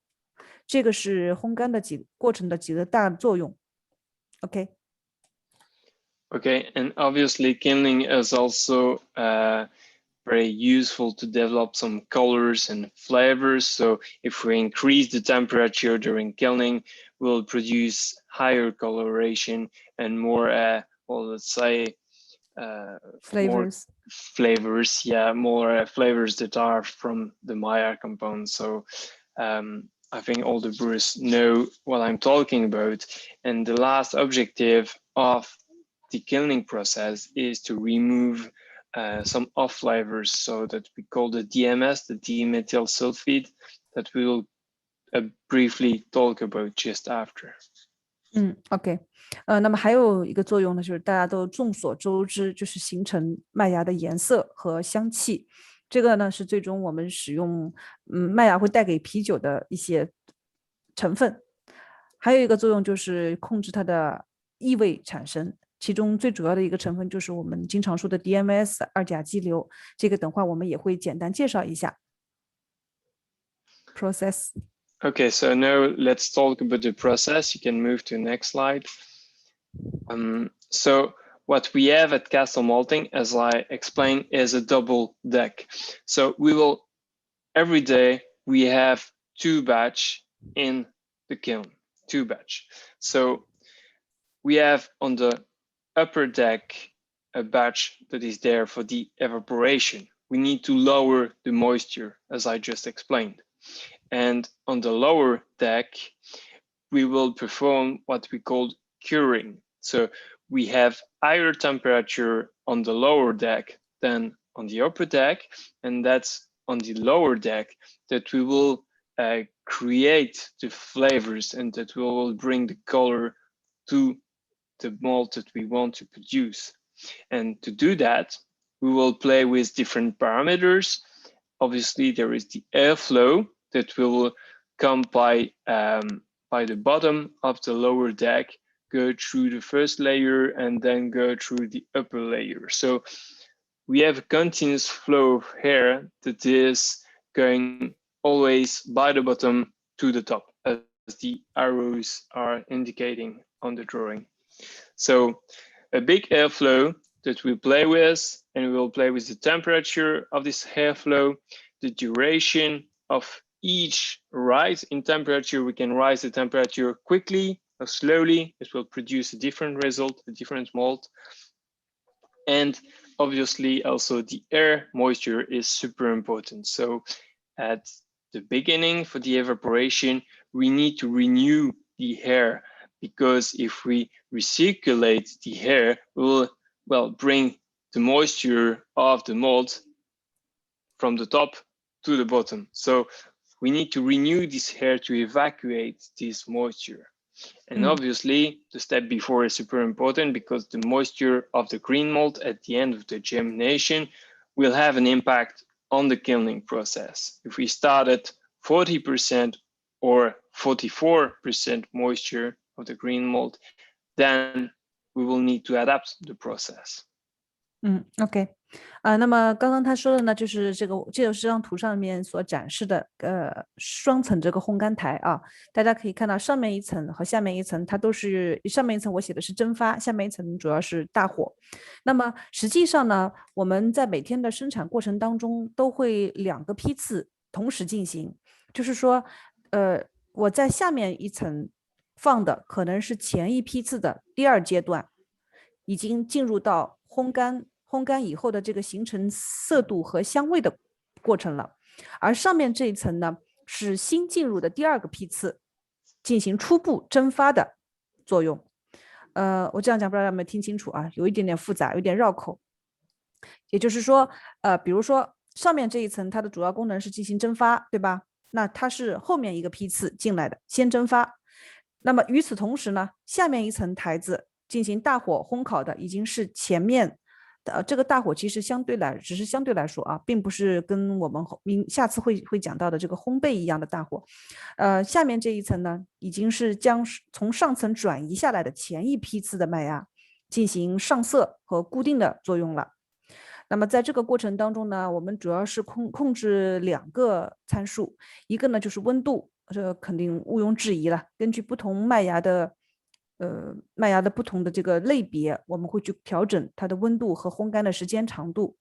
这个是烘干的过程的几个大作用。OK。 Okay, and obviously kilning is also very useful to develop some colors and flavors. So if we increase the temperature during kilning, we'll produce higher coloration and more, well, let's say, flavors. More flavors that are from the Maya compound. So I think all the brewers know what I'm talking about. And the last objective of the kilning process is to remove some off flavors, so that we call the DMS, the dimethyl sulfide, that we will briefly talk about just after. OK， 那么还有一个作用呢，就是大家都众所周知，就是形成麦芽的颜色和香气。这个呢是最终我们使用麦芽会带给啤酒的一些成分。还有一个作用就是控制它的异味产生，其中最主要的一个成分就是我们经常说的 DMS 2甲基硫，这个等会我们也会简单介绍一下。Process. Okay, so now let's talk about the process. You can move to the next slide. So what we have at Castle Malting, as I explained, is a double deck. So every day we have 2 batch in the kiln, 2 batch. So we have on the upper deck a batch that is there for the evaporation. We need to lower the moisture, as I just explained. And on the lower deck, we will perform what we call curing. So we have higher temperature on the lower deck than on the upper deck, and that's on the lower deck that we will create the flavors and that we will bring the color to the malt that we want to produce. And to do that, we will play with different parameters. Obviously, there is the airflow that will come by the bottom of the lower deck, go through the first layer, and then go through the upper layer. So we have a continuous flow of air that is going always by the bottom to the top, as the arrows are indicating on the drawing. So a big airflow that we play with, and we will play with the temperature of this airflow, the duration of each rise in temperature. We can rise the temperature quickly or slowly. It will produce a different result, a different malt. And obviously also the air moisture is super important. So at the beginning, for the evaporation, we need to renew the air, because if we recirculate the air, we will bring the moisture of the malt from the top to the bottom. So we need to renew this air to evacuate this moisture. And obviously the step before is super important, because the moisture of the green malt at the end of the germination will have an impact on the kilning process. If we start at 40% or 44% moisture of the green malt, then we will need to adapt the process. OK，那么刚刚他说的呢，就是这张图上面所展示的双层这个烘干台啊，大家可以看到上面一层和下面一层，它都是上面一层我写的是蒸发，下面一层主要是大火。那么实际上呢，我们在每天的生产过程当中都会2个批次同时进行，就是说，我在下面一层放的可能是前一批次的第2阶段，已经进入到烘干以后的这个形成色度和香味的过程了，而上面这一层呢是新进入的第2个批次，进行初步蒸发的作用。我这样讲不知道有没有听清楚啊？有一点点复杂，有点绕口。也就是说，比如说上面这一层它的主要功能是进行蒸发，对吧？那它是后面一个批次进来的，先蒸发。那么与此同时呢，下面一层台子进行大火烘烤的已经是前面这个大火其实只是相对来说啊，并不是跟我们下次会讲到的这个烘焙一样的大火。下面这一层呢，已经是将从上层转移下来的前一批次的麦芽进行上色和固定的作用了。那么在这个过程当中呢，我们主要是控制2个参数，一个呢就是温度，这个肯定毋庸置疑了，根据不同麦芽的不同的这个类别，我们会去调整它的温度和烘干的时间长度。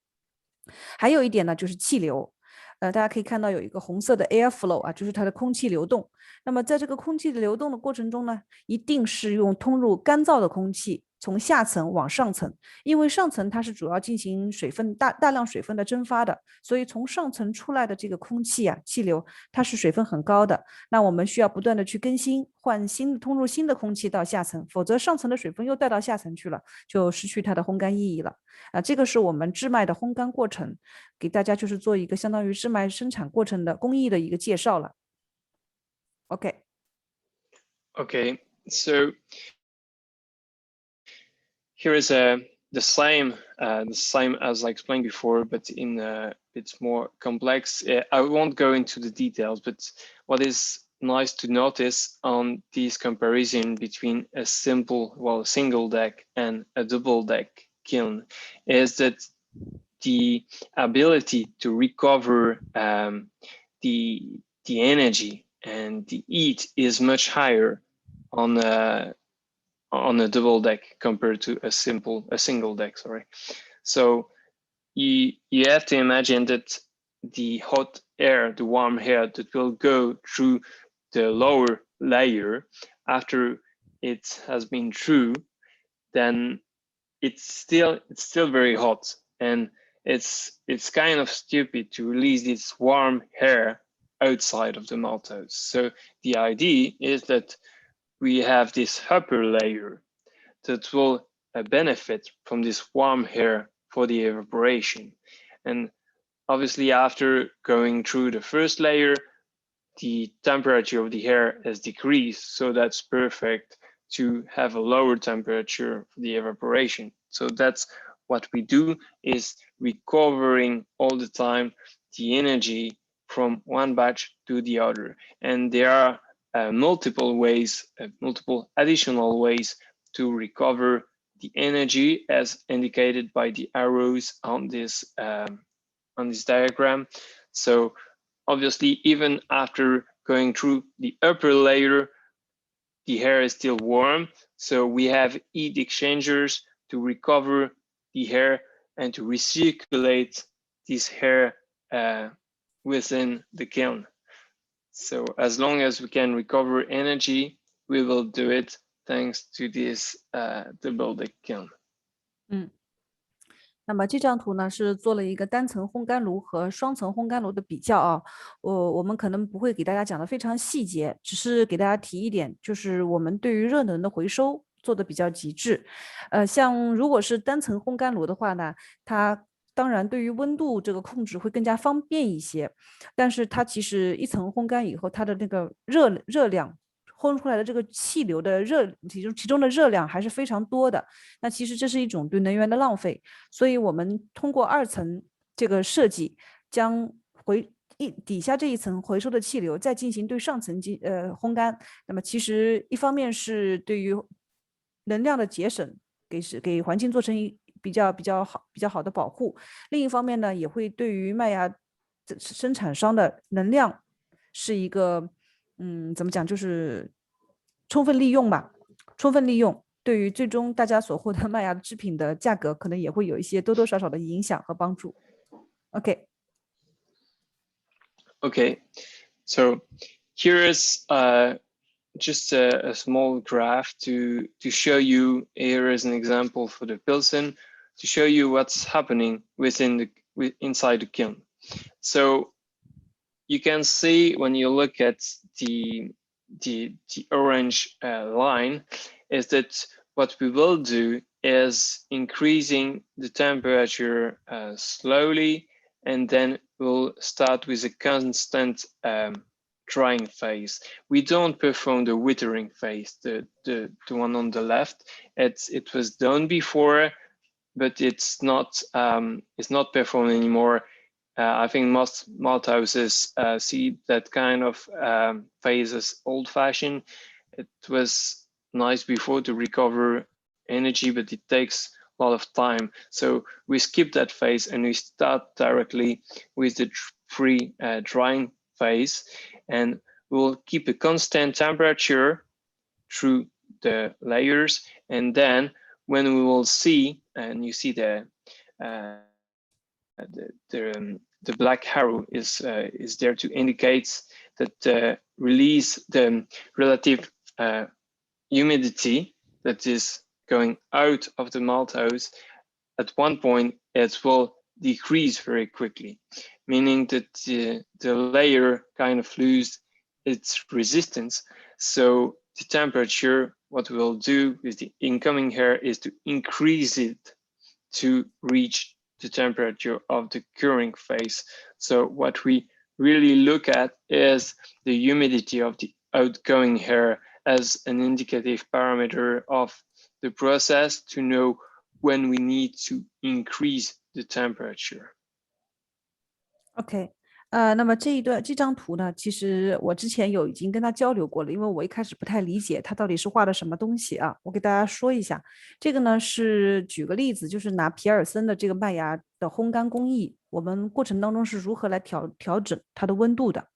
还有一点呢，就是气流。大家可以看到有一个红色的 air flow 啊，就是它的空气流动。那么在这个空气流动的过程中呢，一定是用通入干燥的空气从下层往上层，因为上层它是主要进行大量水分的蒸发的，所以从上层出来的这个空气啊，气流它是水分很高的。那我们需要不断的去更新，通入新的空气到下层，否则上层的水分又带到下层去了，就失去它的烘干意义了。这个是我们制麦的烘干过程，给大家就是做一个相当于制麦生产过程的工艺的一个介绍了。OK. Okay, so here is the same as I explained before, but in it's more complex. I won't go into the details, but what is nice to notice on this comparison between a single deck and a double deck kiln is that the ability to recover the energy and the heat is much higher on a double deck compared to a single deck. Sorry. So you have to imagine that the hot air, the warm air that will go through the lower layer after it has been through, then it's still very hot, and it's kind of stupid to release this warm air outside of the maltose. So the idea is that we have this upper layer that will benefit from this warm air for the evaporation. And obviously after going through the first layer, the temperature of the air has decreased, so that's perfect to have a lower temperature for the evaporation. So that's what we do, is recovering all the time the energy from one batch to the other. And there are multiple additional ways to recover the energy, as indicated by the arrows on this diagram. So obviously, even after going through the upper layer, the air is still warm. So we have heat exchangers to recover the air and to recirculate this air within the kiln. So as long as we can recover energy, we will do it thanks to this double deck kiln. 那么这张图呢是做了一个单层烘干炉和双层烘干炉的比较啊。我们可能不会给大家讲的非常细节，只是给大家提一点，就是我们对于热能的回收做的比较极致。像如果是单层烘干炉的话呢，它当然对于温度这个控制会更加方便一些，但是它其实一层烘干以后，它的那个热量烘出来的这个气流的其中的热量还是非常多的，那其实这是一种对能源的浪费，所以我们通过2层这个设计，将底下这一层回收的气流再进行对上层烘干，那么其实一方面是对于能量的节省给环境做成比较好的保护。另一方面呢，也会对于麦芽生产商的能量是一个怎么讲，就是充分利用吧，充分利用。对于最终大家所获得麦芽制品的价格，可能也会有一些多多少少的影响和帮助。OK. Okay, so here is just a small graph to show you. Here is an example for the Pilsen to show you what's happening inside the kiln. So you can see when you look at the orange line is that what we will do is increasing the temperature slowly, and then we'll start with a constant drying phase. We don't perform the withering phase, the one on the left. It was done before, but it's not performed anymore. I think most malt houses see that kind of phase as old-fashioned. It was nice before to recover energy, but it takes a lot of time. So we skip that phase and we start directly with the drying phase, and we'll keep a constant temperature through the layers. And then when we will see, and you see the black arrow is there to indicate that release the relative humidity that is going out of the malt house. At one point, it will decrease very quickly, meaning that the layer kind of lose its resistance. So the temperature, what we'll do with the incoming air is to increase it to reach the temperature of the curing phase. So what we really look at is the humidity of the outgoing air as an indicative parameter of the process to know when we need to increase the temperature. OK. 那么这张图呢，其实我之前已经跟他交流过了，因为我一开始不太理解他到底是画的什么东西啊。我给大家说一下，这个呢是举个例子，就是拿皮尔森的这个麦芽的烘干工艺，我们过程当中是如何来调整它的温度的。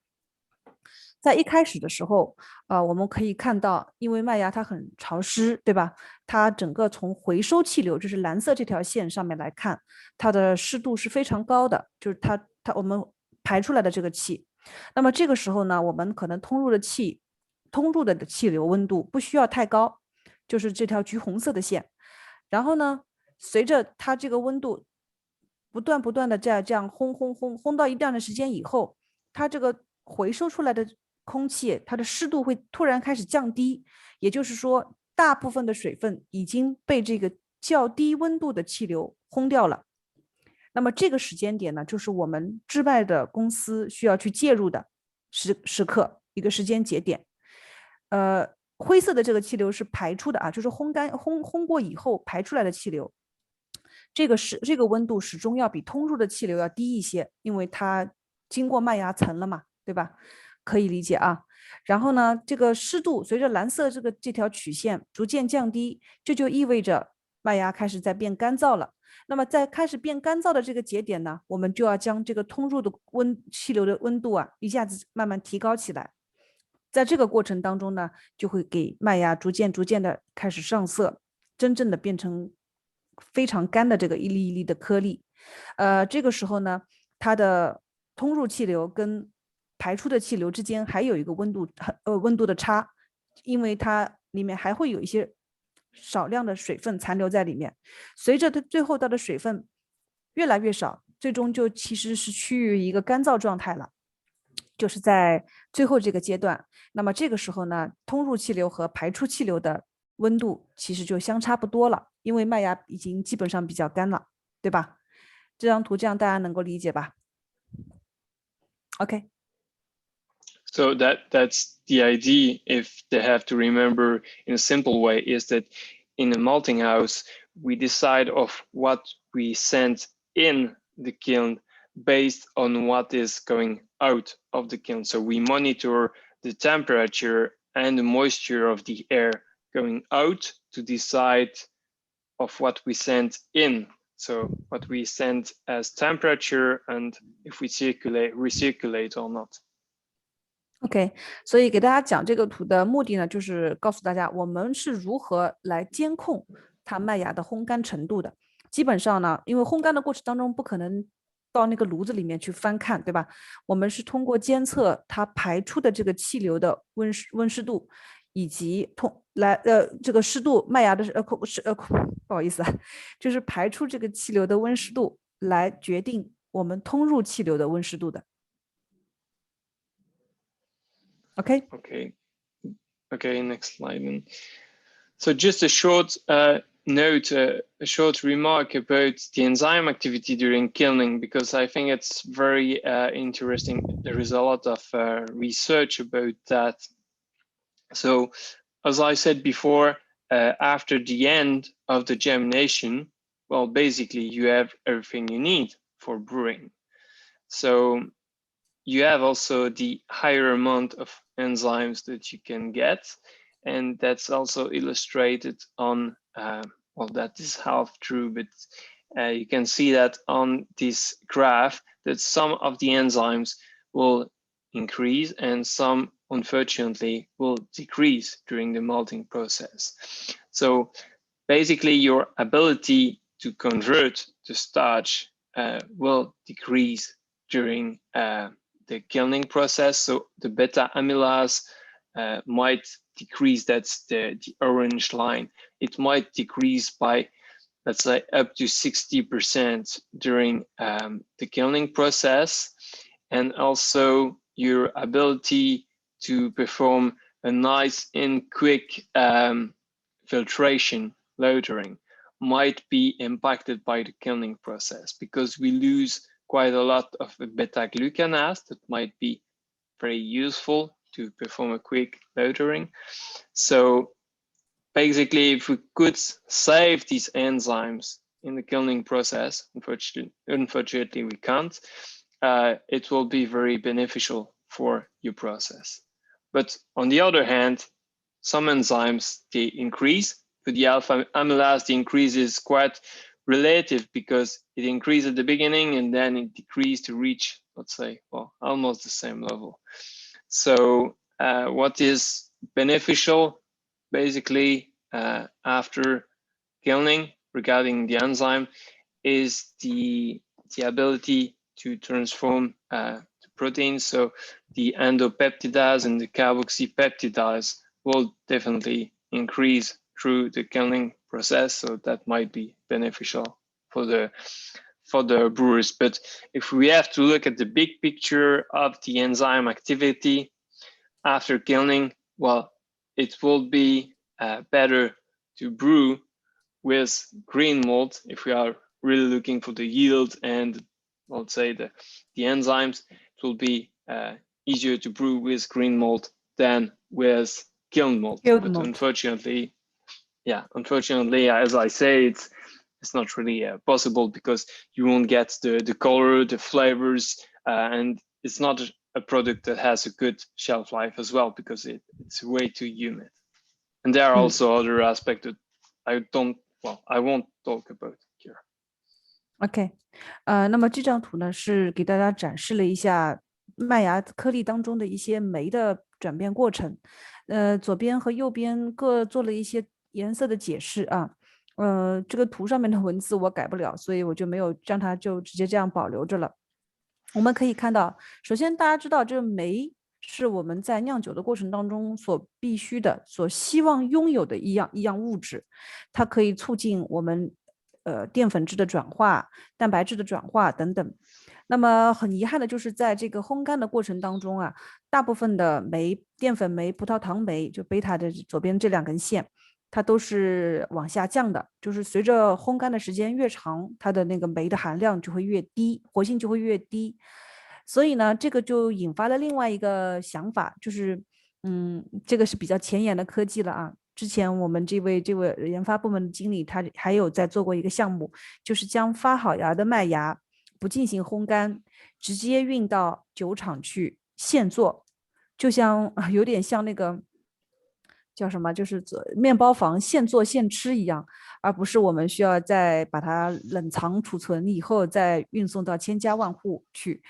在一开始的时候，我们可以看到，因为麦芽它很潮湿，对吧？它整个从回收气流，就是蓝色这条线上面来看，它的湿度是非常高的，就是我们排出来的这个气。那么这个时候呢，我们可能通入的气流温度不需要太高，就是这条橘红色的线。然后呢，随着它这个温度不断的这样烘到一段的时间以后，它这个回收出来的空气，它的湿度会突然开始降低，也就是说，大部分的水分已经被这个较低温度的气流烘掉了。那么这个时间点呢，就是我们制麦的公司需要去介入的时刻，一个时间节点。灰色的这个气流是排出的啊，就是烘过以后排出来的气流。这个温度始终要比通入的气流要低一些，因为它经过麦芽层了嘛，对吧？可以理解啊。然后呢，这个湿度随着蓝色这条曲线逐渐降低，这就意味着麦芽开始在变干燥了。那么在开始变干燥的这个节点呢，我们就要将这个通入的气流的温度啊，一下子慢慢提高起来。在这个过程当中呢，就会给麦芽逐渐的开始上色，真正的变成非常干的这个一粒一粒的颗粒。这个时候呢，它的通入气流跟排出的气流之间还有一个温度的差，因为它里面还会有一些少量的水分残留在里面。随着它最后它的水分越来越少，最终就其实是趋于一个干燥状态了，就是在最后这个阶段。那么这个时候呢，通入气流和排出气流的温度其实就相差不多了，因为麦芽已经基本上比较干了，对吧？这张图这样大家能够理解吧 ？OK。So that's the idea. If they have to remember in a simple way, is that in a malting house, we decide of what we send in the kiln based on what is going out of the kiln. So we monitor the temperature and the moisture of the air going out to decide of what we send in. So what we send as temperature and if we recirculate or not. OK， 所以给大家讲这个图的目的呢，就是告诉大家我们是如何来监控它麦芽的烘干程度的。基本上呢，因为烘干的过程当中不可能到那个炉子里面去翻看，对吧？我们是通过监测它排出的这个气流的温湿度，以及这个湿度麦芽的不好意思啊，就是排出这个气流的温湿度来决定我们通入气流的温湿度的。OK. Okay, next slide then. So just a short note, a short remark about the enzyme activity during kilning, because I think it's very interesting. There is a lot of research about that. So as I said before, after the end of the germination, well, basically you have everything you need for brewing. So you have also the higher amount of enzymes that you can get, and that's also illustrated on, well, that is half true, but you can see that on this graph that some of the enzymes will increase and some, unfortunately, will decrease during the malting process. So basically your ability to convert the starch will decrease during the kilning process. So the beta amylase might decrease, that's the orange line. It might decrease by, let's say, up to 60% during the kilning process. And also your ability to perform a nice and quick filtration lautering might be impacted by the kilning process, because we lose quite a lot of the beta glucanase that might be very useful to perform a quick lautering. So basically, if we could save these enzymes in the kilning process, unfortunately we can't, it will be very beneficial for your process. But on the other hand, some enzymes, they increase. For the alpha amylase, the increase is quite relative, because it increased at the beginning and then it decreased to reach, let's say, well, almost the same level. So what is beneficial basically after kilning regarding the enzyme is the ability to transform the proteins. So the endopeptidase and the carboxypeptidase will definitely increase through the kilning process, so that might be beneficial for the brewers. But if we have to look at the big picture of the enzyme activity after kilning, well, it will be better to brew with green malt if we are really looking for the yield and, let's say, the enzymes. It will be easier to brew with green malt than with kiln malt. But unfortunately, as I say, it's not really possible, because you won't get the color, the flavors, and it's not a product that has a good shelf life as well, because it's way too humid. And there are also other aspects that I won't talk about here. OK， 那么这张图呢是给大家展示了一下麦芽颗粒当中的一些酶的转变过程。左边和右边各做了一些颜色的解释啊。这个图上面的文字我改不了，所以我就没有让它就直接这样保留着了。我们可以看到，首先大家知道，这个酶是我们在酿酒的过程当中所必须的、所希望拥有的一样物质，它可以促进我们淀粉质的转化、蛋白质的转化等等。那么很遗憾的就是在这个烘干的过程当中啊，大部分的酶、淀粉酶、葡萄糖酶，就贝塔的左边这2根线，它都是往下降的，就是随着烘干的时间越长，它的那个酶的含量就会越低，活性就会越低。所以呢，这个就引发了另外一个想法，就是这个是比较前沿的科技了啊。之前我们这位研发部门的经理，他还有在做过一个项目，就是将发好芽的麦芽不进行烘干，直接运到酒厂去现做，就像有点像那个叫什么，就是做面包房现做现吃一样，而不是我们需要再把它冷藏储存以后再运送到千家万户去。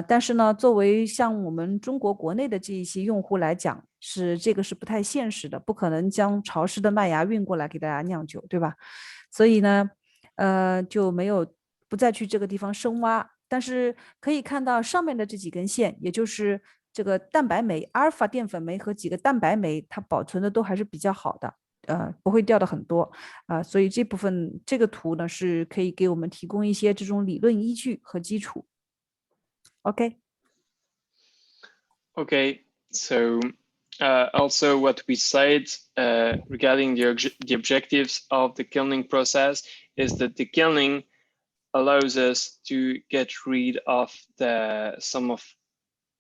但是呢，作为像我们中国国内的这一些用户来讲，这个是不太现实的，不可能将潮湿的麦芽运过来给大家酿酒，对吧？所以呢，就不再去这个地方深挖。但是可以看到上面的这几根线，也就是这个蛋白酶、阿尔法淀粉酶和几个蛋白酶，它保存的都还是比较好的，不会掉的很多所以这个图呢是可以给我们提供一些这种理论依据和基础。OK. Okay, so also what we said regarding the objectives of the kilning process is that the kilning allows us to get rid of some of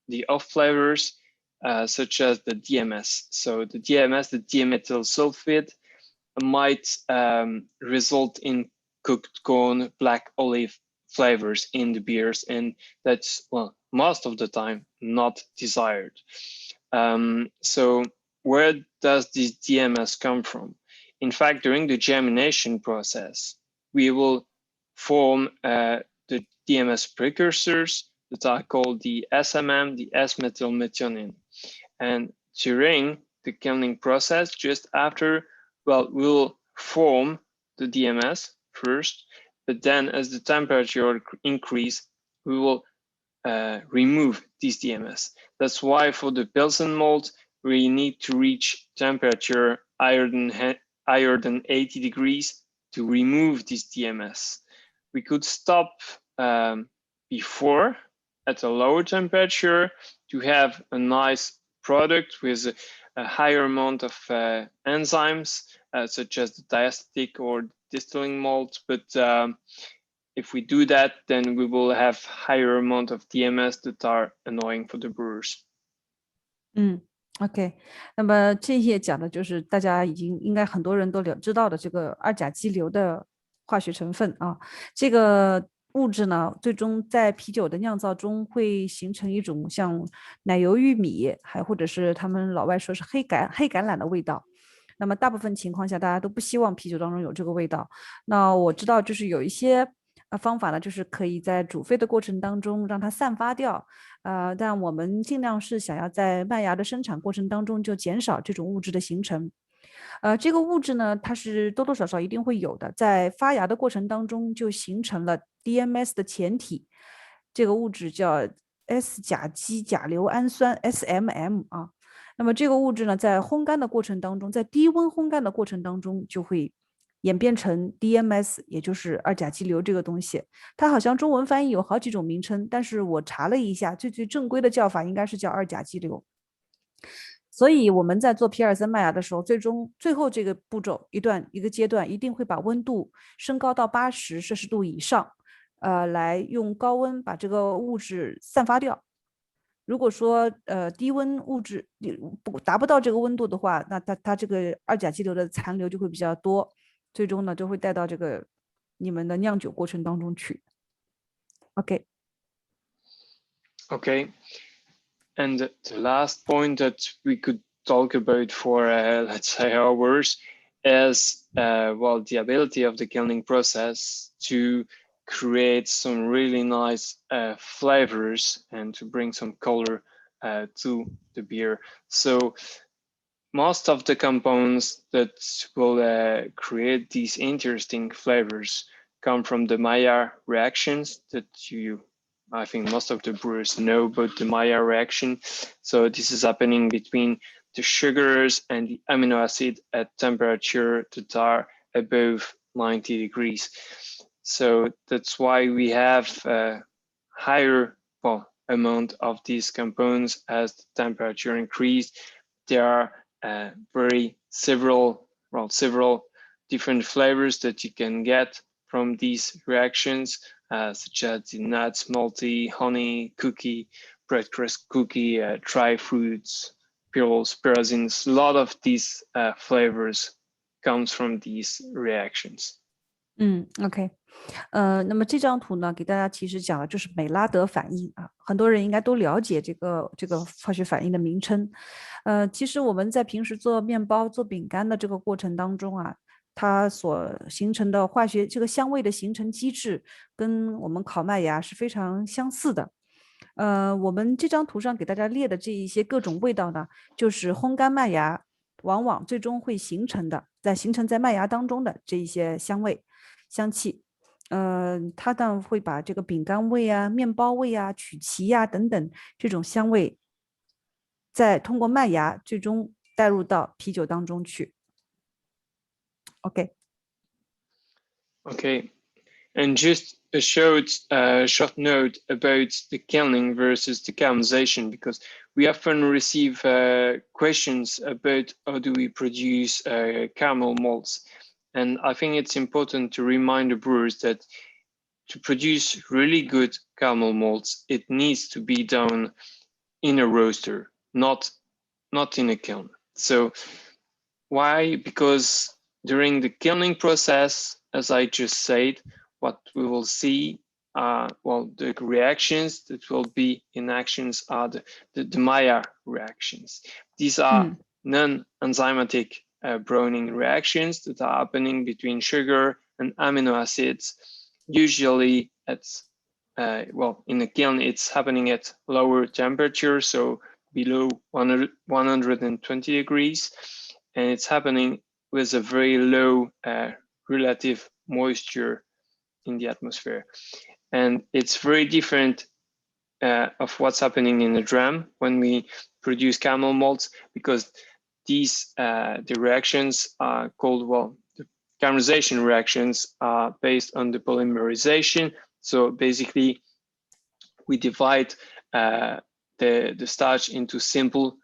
the off flavors, such as the DMS. So the DMS, the dimethyl sulfide, might result in cooked corn, black olive flavors in the beers, and that's, well, most of the time not desired. So where does this DMS come from? In fact, during the germination process, we will form the DMS precursors that are called the SMM, the S-methylmethionine. And during the kilning process, just after, well, we'll form the DMS first, but then as the temperature increase, we will remove this DMS. That's why for the Pilsen malt, we need to reach temperature higher than 80 degrees to remove this DMS. We could stop before at a lower temperature to have a nice product with a higher amount of enzymes, such as the diacetic or distilling malt. But if we do that, then we will have higher amount of DMS that are annoying for the brewers. OK， 那么这页讲的就是大家应该很多人都知道的这个二甲基硫的化学成分啊。这个物质呢，最终在啤酒的酿造中会形成一种像奶油玉米，还或者是他们老外说是黑橄榄的味道。那么大部分情况下，大家都不希望啤酒当中有这个味道。那我知道就是有一些方法呢，就是可以在煮沸的过程当中让它散发掉。但我们尽量是想要在麦芽的生产过程当中就减少这种物质的形成。这个物质呢，它是多多少少一定会有的，在发芽的过程当中就形成了 DMS 的前体，这个物质叫 S 甲基甲硫氨酸 SMM 啊。那么这个物质呢，在烘干的过程当中，在低温烘干的过程当中就会演变成 DMS， 也就是二甲基硫这个东西。它好像中文翻译有好几种名称，但是我查了一下，最正规的叫法应该是叫二甲基硫。所以我们在做皮尔森麦芽的时候，最后这个步骤一个阶段一定会把温度升高到80摄氏度以上，来用高温把这个物质散发掉。如果说低温物质达不到这个温度的话，那它这个二甲基硫的残留就会比较多，最终呢就会带到这个你们的酿酒过程当中去。OK. Okay. And the last point that we could talk about for, let's say, hours is, well, the ability of the kilning process to create some really nice flavors and to bring some color to the beer. So most of the compounds that will create these interesting flavors come from the Maillard reactions that I think most of the brewers know about the Maillard reaction. So this is happening between the sugars and the amino acid at temperature that are above 90 degrees. So that's why we have a higher amount of these compounds as the temperature increased. There are several different flavors that you can get from these reactions, such as the nuts, malty, honey, cookie, bread crust cookie, dry fruits, pyrroles, pyrazines. A lot of these flavors comes from these reactions. OK，那么这张图呢，给大家其实讲的就是美拉德反应啊，很多人应该都了解这个化学反应的名称。其实我们在平时做面包、做饼干的这个过程当中啊，它所形成的化学这个香味的形成机制，跟我们烤麦芽是非常相似的。我们这张图上给大家列的这一些各种味道呢，就是烘干麦芽往往最终会形成的，形成在麦芽当中的这一些香味。香气，它呢会把这个饼干味啊、面包味啊、曲奇呀、等等这种香味，再通过麦芽最终带入到啤酒当中去。OK， Okay, and just a short note about the kilning versus the caramelization, because we often receive questions about how do we produce caramel malts. And I think it's important to remind the brewers that to produce really good caramel malts, it needs to be done in a roaster, not in a kiln. So why? Because during the kilning process, as I just said, what we will see the reactions that will be in actions are the Maillard reactions. These are non-enzymatic browning reactions that are happening between sugar and amino acids. Usually in the kiln, it's happening at lower temperature, so below 120 degrees, and it's happening with a very low relative moisture in the atmosphere. And it's very different of what's happening in the dram when we produce caramel malts, because these the reactions are called, the caramelization reactions are based on the polymerization. So basically, we divide the starch into simple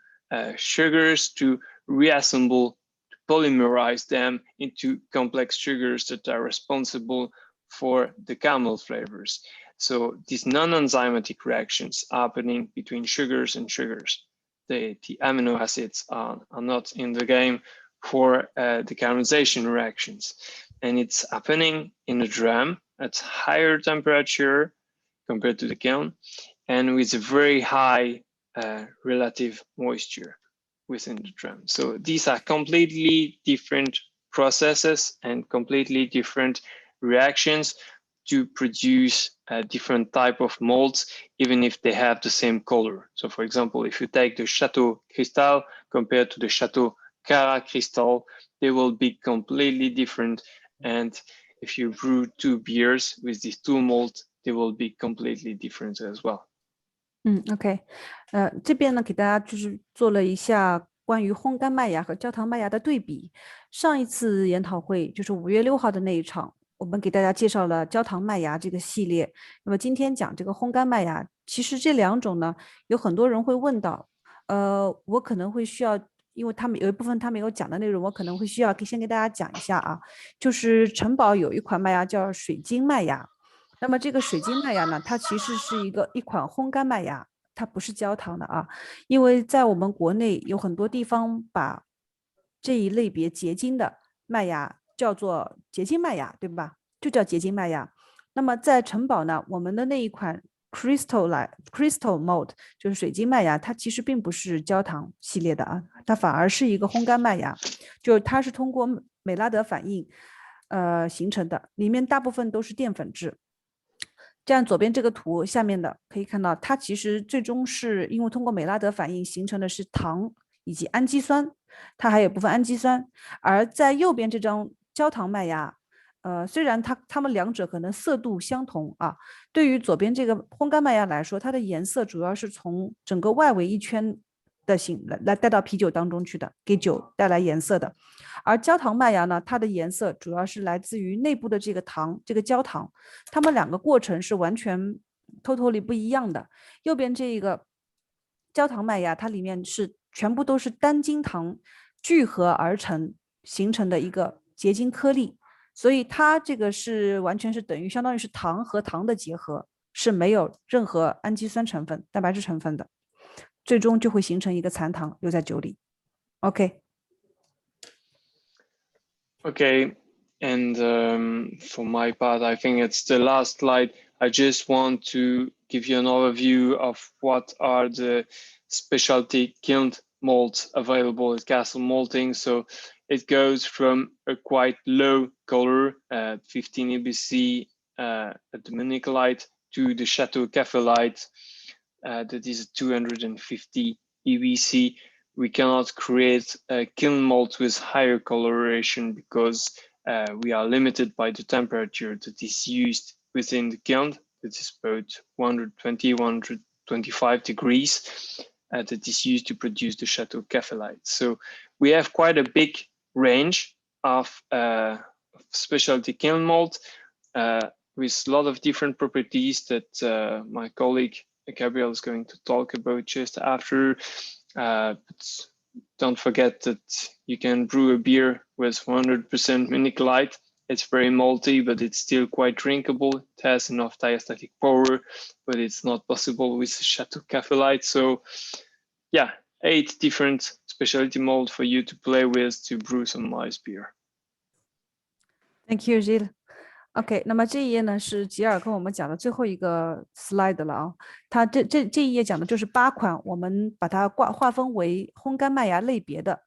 sugars to reassemble, to polymerize them into complex sugars that are responsible for the caramel flavors. So these non-enzymatic reactions are happening between sugars and sugars. The amino acids are not in the game for the caramelization reactions. And it's happening in a dram at higher temperature compared to the kiln, and with a very high relative moisture within the dram. So these are completely different processes and completely different reactions to produce a different type of malts, even if they have the same color. So for example, if you take the Chateau Cristal compared to the Chateau Cara Cristal, they will be completely different. And if you brew two beers with these two malts, they will be completely different as well. OK，这边呢给大家就是做了一下关于烘干麦芽和焦糖麦芽的对比。上一次研讨会就是5月6号的那一场，我们给大家介绍了焦糖麦芽这个系列。那么今天讲这个烘干麦芽，其实这两种呢，有很多人会问到，我可能会需要，因为他们有一部分他没有讲的内容，我可能会需要先给大家讲一下啊。就是城堡有一款麦芽叫水晶麦芽。那么这个水晶麦芽呢，它其实是一款烘干麦芽，它不是焦糖的啊。因为在我们国内有很多地方把这一类别结晶的麦芽叫做结晶麦芽，对吧？就叫结晶麦芽。那么在城堡呢，我们的那一款 Crystal Malt 就是水晶麦芽，它其实并不是焦糖系列的啊，它反而是一个烘干麦芽，就是它是通过美拉德反应形成的，里面大部分都是淀粉质。这样左边这个图下面的可以看到，它其实最终是因为通过美拉德反应形成的是糖以及氨基酸，它还有部分氨基酸。而在右边这张焦糖麦芽，虽然它们两者可能色度相同啊，对于左边这个烘干麦芽来说，它的颜色主要是从整个外围一圈的形来带到啤酒当中去的，给酒带来颜色的。而焦糖麦芽呢，它的颜色主要是来自于内部的这个糖，这个焦糖，它们两个过程是完全 totally 不一样的。右边这个焦糖麦芽，它里面是全部都是单晶糖聚合而成形成的一个结晶颗粒，所以它这个是完全是等于相当于是糖和糖的结合，是没有任何氨基酸成分、蛋白质成分的，最终就会形成一个残糖留在酒里。OK。Okay, And for my part, I think it's the last slide. I just want to give you an overview of what are the specialty kiln malts available at Castle Malting. So it goes from a quite low color, 15 EBC at the Munich light, to the Chateau Cafe light, that is 250 EBC. We cannot create a kiln malt with higher coloration because we are limited by the temperature that is used within the kiln. That is about 120, 125 degrees that is used to produce the Chateau Cafe light. So we have quite a big range of specialty kiln malt with a lot of different properties that my colleague Gabriel is going to talk about just after. But don't forget that you can brew a beer with 100% Munich light. It's very malty, but it's still quite drinkable. It has enough diastatic power, but it's not possible with Chateau Cafe light. So yeah, 8 different specialty malt for you to play with to brew some nice beer. Thank you, Gil. OK， 那么这一页呢是吉尔跟我们讲的最后一个 slide 了啊。它这一页讲的就是8款，我们把它划分为烘干麦芽类别的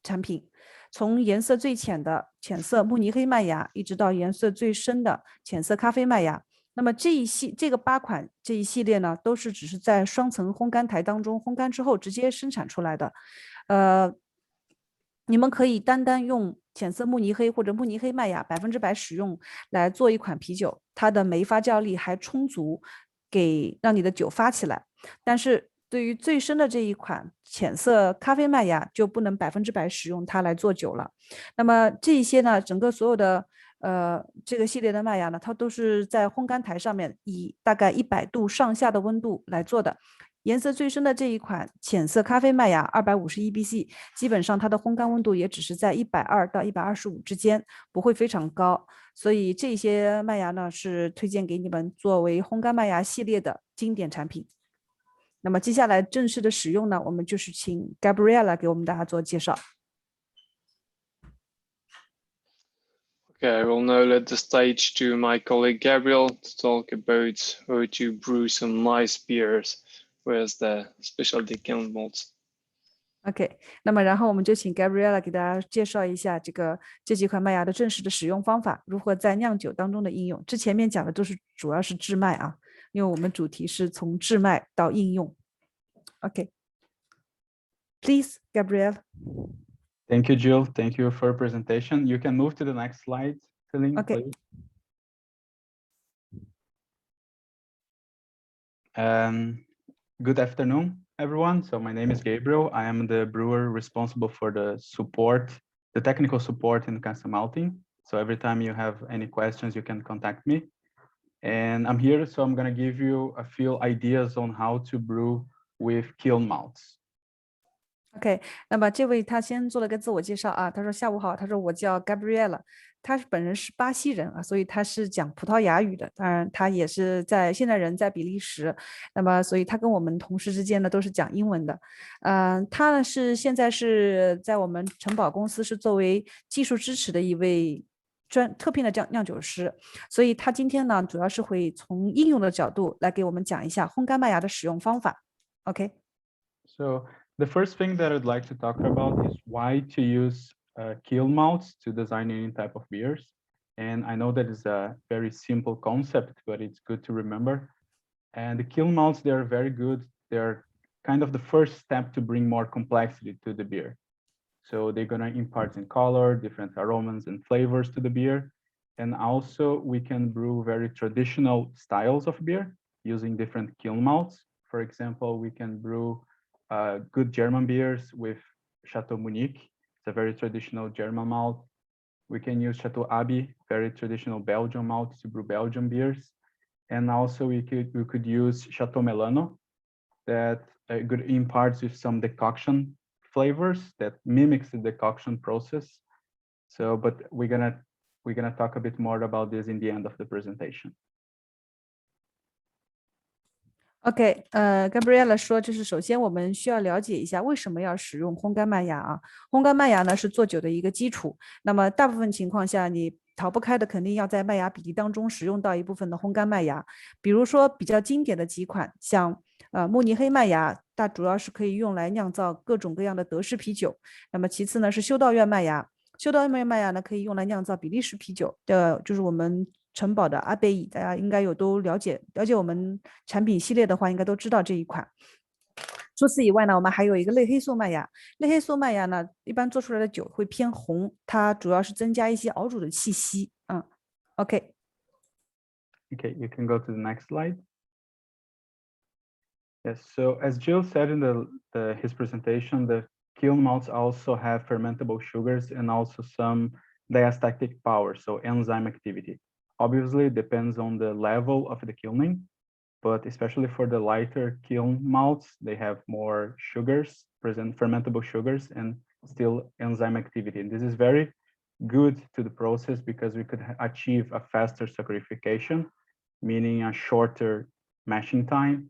产品，从颜色最浅的浅色慕尼黑麦芽，一直到颜色最深的浅色咖啡麦芽。那么这个8款这一系列呢，都是只是在双层烘干台当中烘干之后直接生产出来的。你们可以单用浅色慕尼黑或者慕尼黑麦芽100%使用来做一款啤酒，它的酶发酵力还充足，让你的酒发起来。但是对于最深的这一款浅色咖啡麦芽，就不能100%使用它来做酒了。那么这一些呢，整个所有的这个系列的麦芽呢，它都是在烘干台上面以大概100度上下的温度来做的。颜色最深的这一款浅色咖啡麦芽250 EBC， 基本上它的烘干温度也只是在120到125之间，不会非常高。所以这些麦芽呢是推荐给你们作为烘干麦芽系列的经典产品。那么接下来正式的使用呢，我们就是请 Gabriela 给我们大家做介绍。Okay, I will now let the stage to my colleague Gabriel to talk about how to brew some nice beers with the specialty kiln malts. OK， 那么然后我们就请 Gabriela 给大家介绍一下这几款麦芽的正式的使用方法，如何在酿酒当中的应用。这前面讲的都是主要是制麦啊，因为我们主题是从制麦到应用。OK，Please, Gabriel. Thank you, Jill. Thank you for your presentation. You can move to the next slide, Celine, Okay. Please. Good afternoon, everyone. So my name is Gabriel. I am the brewer responsible for the technical support in Castle Malting. So every time you have any questions, you can contact me. And I'm here, so I'm going to give you a few ideas on how to brew with kiln malts. OK， 那么这位他先做了个自我介绍啊，他说下午好，他说我叫 Gabriela， 他本人是巴西人啊，所以他是讲葡萄牙语的，当然他也是现在人在比利时，那么所以他跟我们同事之间呢都是讲英文的，他呢现在是在我们城堡公司是作为技术支持的一位特聘的酿酒师，所以他今天呢主要是会从应用的角度来给我们讲一下烘干麦芽的使用方法。OK。So the first thing that I'd like to talk about is why to use kiln malts to design any type of beers. And I know that is a very simple concept, but it's good to remember. And the kiln malts, they're very good. They're kind of the first step to bring more complexity to the beer. So they're going to impart in color, different aromas and flavors to the beer. And also we can brew very traditional styles of beer using different kiln malts. For example, we can brew good German beers with Chateau Munich. It's a very traditional German malt. We can use Chateau Abbey, very traditional Belgian malt to brew Belgian beers. And also we could use Chateau Melano that could impart with some decoction flavors that mimics the decoction process. So, but we're gonna talk a bit more about this in the end of the presentation. OK，Gabriela 说，就是首先我们需要了解一下为什么要使用烘干麦芽啊？烘干麦芽呢是做酒的一个基础。那么大部分情况下，你逃不开的肯定要在麦芽比例当中使用到一部分的烘干麦芽，比如说比较经典的几款，像慕尼黑麦芽，它主要是可以用来酿造各种各样的德式啤酒。那么其次呢是修道院麦芽，修道院麦芽呢可以用来酿造比利时啤酒的，就是我们城堡的阿贝乙，大家应该都了解我们产品系列的话，应该都知道这一款。除此以外呢，我们还有一个类黑素麦芽。类黑素麦芽呢，一般做出来的酒会偏红，它主要是增加一些熬煮的气息。OK. Okay, you can go to the next slide. Yes, so as Gil said in his presentation, the kiln malts also have fermentable sugars and also some diastatic power, so enzyme activity. Obviously, it depends on the level of the kilning, but especially for the lighter kiln malts, they have more sugars, present fermentable sugars, and still enzyme activity. And this is very good to the process because we could achieve a faster saccharification, meaning a shorter mashing time.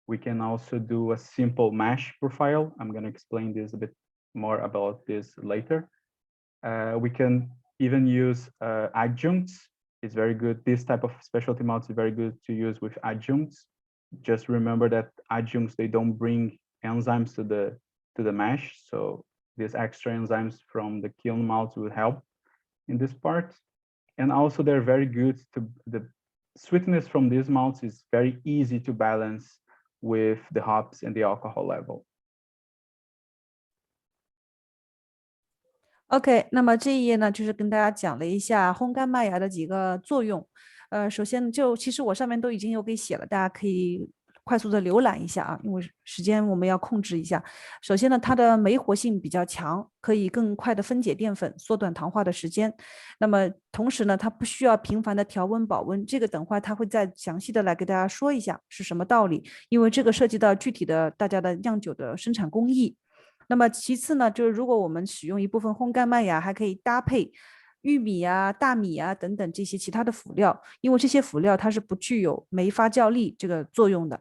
We can also do a simple mash profile. I'm going to explain this a bit more about this later. We can even use adjuncts. It's very good. This type of specialty malts is very good to use with adjuncts. Just remember that adjuncts, they don't bring enzymes to the mash. So these extra enzymes from the kiln malts will help in this part. And also they're very good the sweetness from these malts is very easy to balance with the hops and the alcohol level. OK， 那么这一页呢，就是跟大家讲了一下烘干麦芽的几个作用。首先其实我上面都已经有给写了，大家可以快速的浏览一下啊，因为时间我们要控制一下。首先呢，它的酶活性比较强，可以更快的分解淀粉，缩短糖化的时间。那么同时呢，它不需要频繁的调温保温，这个等会它会再详细的来给大家说一下是什么道理，因为这个涉及到具体的大家的酿酒的生产工艺。那么其次呢，就是如果我们使用一部分烘干麦芽，还可以搭配玉米啊、大米啊等等这些其他的辅料，因为这些辅料它是不具有酶发酵力这个作用的。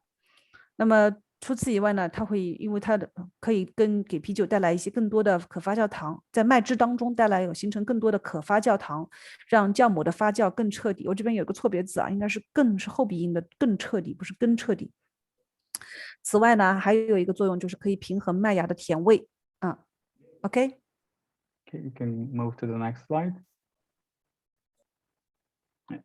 那么除此以外呢，它会因为它的可以给啤酒带来一些更多的可发酵糖，在麦汁当中形成更多的可发酵糖，让酵母的发酵更彻底。我这边有个错别字啊，应该是更是后鼻音的更彻底，不是更彻底。此外呢，还有一个作用就是可以平衡麦芽的甜味啊。OK. Okay, you can move to the next slide.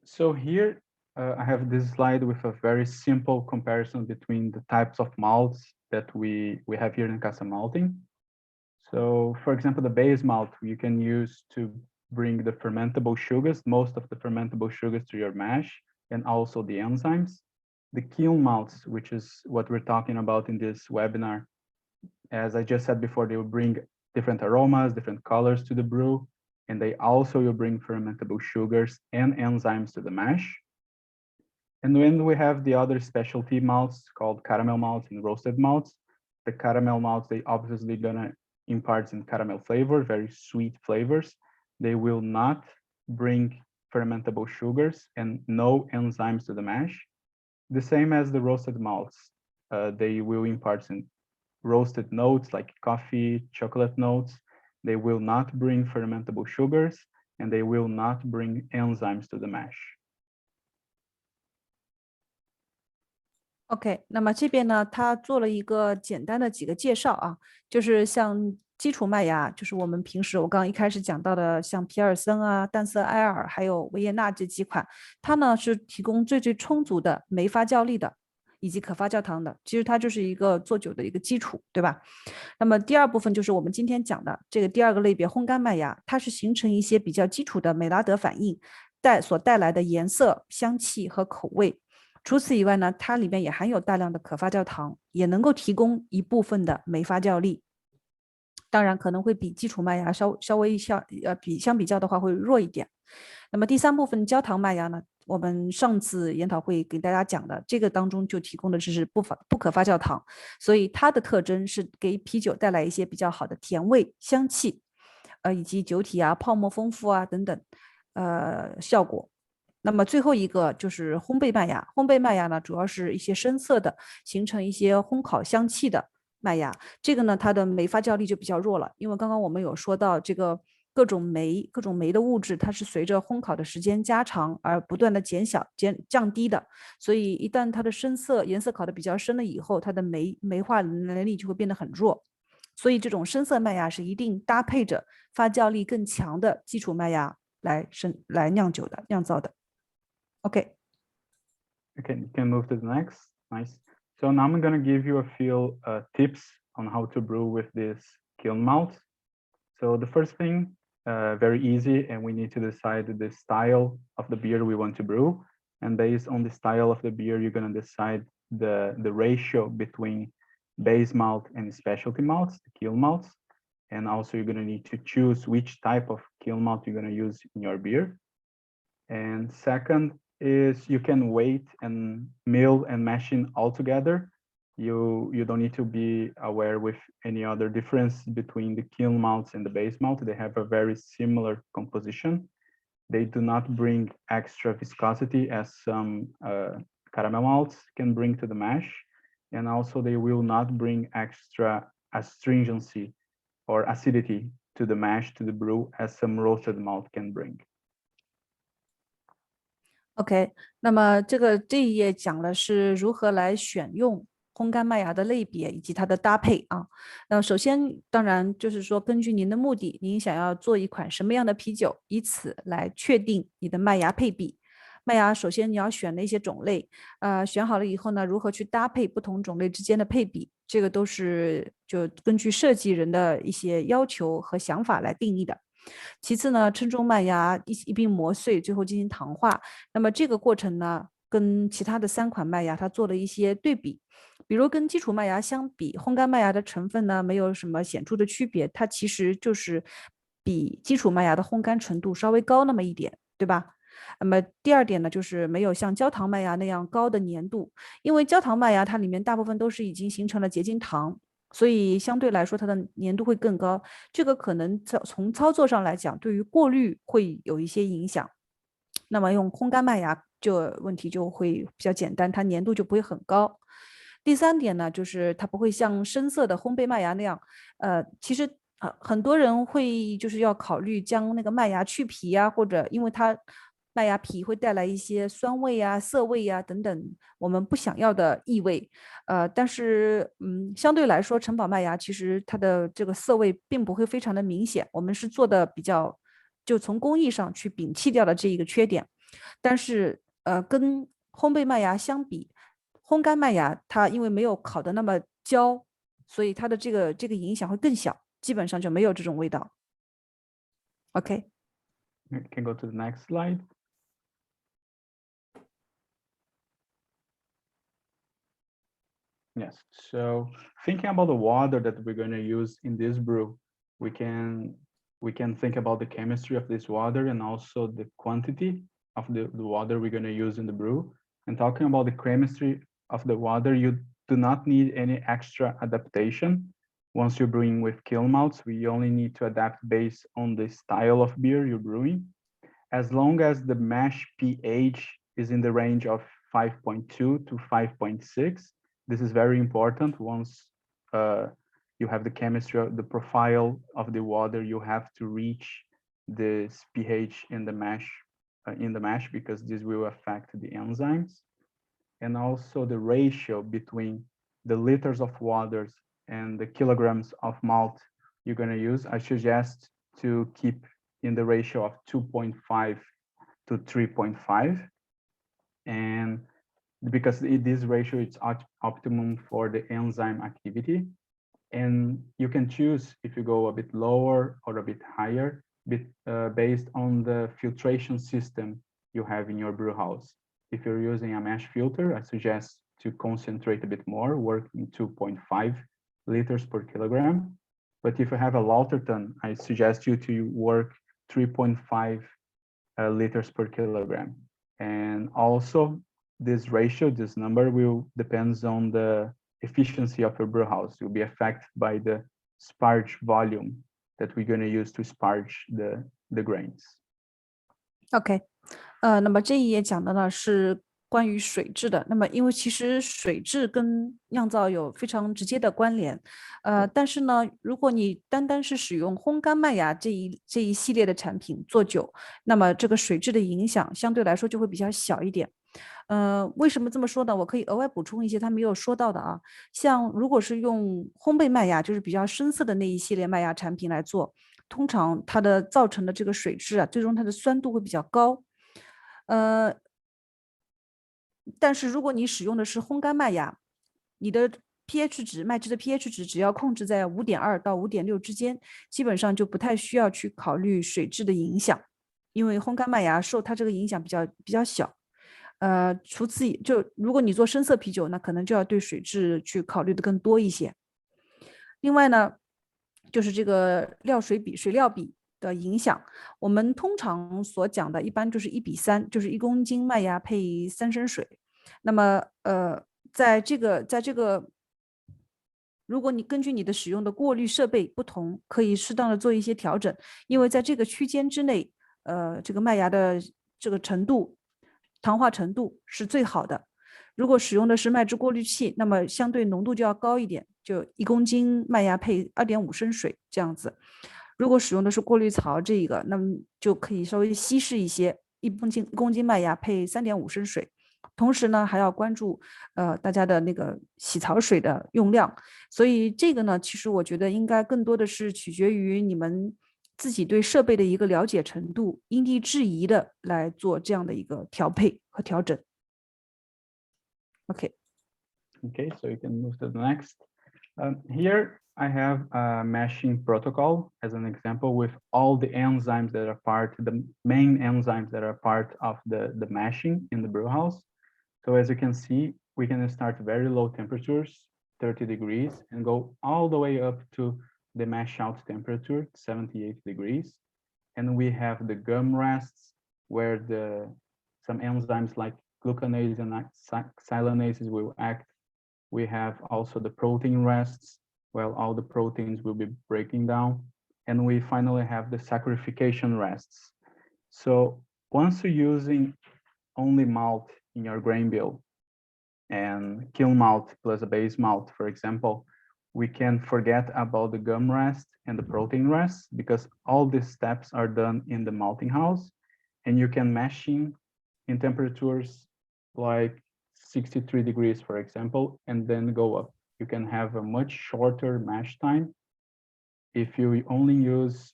So here I have this slide with a very simple comparison between the types of malts that we have here in Castle Malting. So for example, the base malt you can use to bring the fermentable sugars, most of the fermentable sugars to your mash, and also the enzymes. The kiln malts, which is what we're talking about in this webinar, as I just said before, they will bring different aromas, different colors to the brew, and they also will bring fermentable sugars and enzymes to the mash. And then we have the other specialty malts called caramel malts and roasted malts. The caramel malts, they obviously gonna impart some caramel flavor, very sweet flavors. They will not bring fermentable sugars and no enzymes to the mash. The same as the roasted malts. They will impart some roasted notes like coffee, chocolate notes. They will not bring fermentable sugars and they will not bring enzymes to the mash. OK， 那么这边呢，它做了一个简单的几个介绍啊，就是像基础麦芽，就是我们平时我刚刚一开始讲到的，像皮尔森啊、淡色埃尔还有维也纳这几款，它呢是提供最充足的酶发酵力的，以及可发酵糖的。其实它就是一个做酒的一个基础，对吧？那么第二部分就是我们今天讲的这个第二个类别烘干麦芽，它是形成一些比较基础的美拉德反应所带来的颜色、香气和口味。除此以外呢，它里面也含有大量的可发酵糖，也能够提供一部分的酶发酵力。当然可能会比基础麦芽稍微相比较的话会弱一点。那么第三部分焦糖麦芽呢，我们上次研讨会给大家讲的这个当中就提供的是不可发酵糖，所以它的特征是给啤酒带来一些比较好的甜味、香气，以及酒体啊、泡沫丰富啊等等效果。那么最后一个就是烘焙麦芽，烘焙麦芽呢主要是一些深色的，形成一些烘烤香气的麦芽。这个呢它的酶发酵力就比较弱了，因为刚刚我们有说到这个各种酶的物质，它是随着烘烤的时间加长而不断的降低的，所以一旦它的颜色烤得比较深了以后，它的酶化能力就会变得很弱。所以这种深色麦芽是一定搭配着发酵力更强的基础麦芽来酿造的。OK. Okay, you can move to the next. Nice. So now I'm going to give you a few tips on how to brew with this kiln malt. So the first thing, very easy, and we need to decide the style of the beer we want to brew. And based on the style of the beer, you're going to decide the ratio between base malt and specialty malts, the kiln malts. And also you're going to need to choose which type of kiln malt you're going to use in your beer. And second is you can wait and mill and mashing all together. You don't need to be aware with any other difference between the kiln malts and the base malt. They have a very similar composition. They do not bring extra viscosity as some caramel malts can bring to the mash. And also they will not bring extra astringency or acidity to the mash, to the brew, as some roasted malt can bring. OK， 那么这一页讲的是如何来选用烘干麦芽的类别以及它的搭配啊。那首先，当然就是说，根据您的目的，您想要做一款什么样的啤酒，以此来确定你的麦芽配比。麦芽首先你要选的一些种类，选好了以后呢，如何去搭配不同种类之间的配比，这个都是就根据设计人的一些要求和想法来定义的。其次呢，称重麦芽一并磨碎，最后进行糖化。那么这个过程呢，跟其他的3款麦芽它做了一些对比。比如跟基础麦芽相比，烘干麦芽的成分呢没有什么显著的区别，它其实就是比基础麦芽的烘干纯度稍微高那么一点，对吧？那么第二点呢，就是没有像焦糖麦芽那样高的粘度，因为焦糖麦芽它里面大部分都是已经形成了结晶糖。所以相对来说，它的粘度会更高。这个可能从操作上来讲，对于过滤会有一些影响。那么用烘干麦芽，问题就会比较简单，它粘度就不会很高。第3点呢，就是它不会像深色的烘焙麦芽那样，其实很多人会就是要考虑将那个麦芽去皮啊，或者因为它麦芽皮会带来一些酸味啊、涩味啊等等我们不想要的异味，但是相对来说，城堡麦芽其实它的这个涩味并不会非常的明显，我们是做的比较就从工艺上去摒弃掉了这一个缺点，但是跟烘焙麦芽相比，烘干麦芽它因为没有烤的那么焦，所以它的这个影响会更小，基本上就没有这种味道。OK. You can go to the next slide. Yes, so thinking about the water that we're going to use in this brew, we can think about the chemistry of this water and also the quantity of the water we're going to use in the brew. And talking about the chemistry of the water, you do not need any extra adaptation. Once you're brewing with kiln malts, we only need to adapt based on the style of beer you're brewing. As long as the mash pH is in the range of 5.2 to 5.6, this is very important. Once you have the chemistry, the profile of the water, you have to reach this pH in the mash, because this will affect the enzymes. And also the ratio between the liters of waters and the kilograms of malt you're going to use, I suggest to keep in the ratio of 2.5 to 3.5. And because this ratio is optimum for the enzyme activity. And you can choose if you go a bit lower or a bit higher, based on the filtration system you have in your brew house. If you're using a mash filter, I suggest to concentrate a bit more, work in 2.5 liters per kilogram. But if you have a Lauterton, I suggest you to work 3.5 liters per kilogram. And also this ratio, this number will depends on the efficiency of your brew house. It will be affected by the sparge volume that we're going to use to sparge the grains. OK. 那么这一页讲的呢是关于水质的。那么因为其实水质跟酿造有非常直接的关联，但是呢，如果你单单是使用烘干麦芽这一系列的产品做酒，那么这个水质的影响相对来说就会比较小一点。为什么这么说呢？我可以额外补充一些他没有说到的啊，像如果是用烘焙麦芽，就是比较深色的那一系列麦芽产品来做，通常它的造成的这个水质啊，最终它的酸度会比较高。但是如果你使用的是烘干麦芽，你的 pH 值，麦汁的 pH 值只要控制在5.2到5.6之间，基本上就不太需要去考虑水质的影响，因为烘干麦芽受它这个影响比较小。除此就如果你做深色啤酒，那可能就要对水质去考虑的更多一些。另外呢，就是这个水料比的影响，我们通常所讲的一般就是1:3，就是1公斤麦芽配3升水。那么在这个如果你根据你的使用的过滤设备不同，可以适当的做一些调整，因为在这个区间之内，这个麦芽的这个糖化程度是最好的。如果使用的是麦汁过滤器，那么相对浓度就要高一点，就1公斤麦芽配2.5升水这样子。如果使用的是过滤槽这个，那么就可以稍微稀释一些，1公斤麦芽配3.5升水。同时呢，还要关注大家的那个洗槽水的用量。所以这个呢，其实我觉得应该更多的是取决于你们自己对设备的一个了解程度，因地制宜的来做这样的一个调配和调整。Okay. Okay, so you can move to the next. Here I have a mashing protocol as an example with all the enzymes that are the main enzymes that are part of the mashing in the brew house. So as you can see, we can start very low temperatures, 30 degrees, and go all the way up to the mash out temperature, 78 degrees. And we have the gum rests where some enzymes like glucanase and xylanases will act. We have also the protein rests, where all the proteins will be breaking down. And we finally have the saccharification rests. So once you're using only malt in your grain bill and kiln malt plus a base malt, for example, we can forget about the gum rest and the protein rest because all these steps are done in the malting house, and you can mash in temperatures like 63 degrees, for example, and then go up. You can have a much shorter mash time if you only use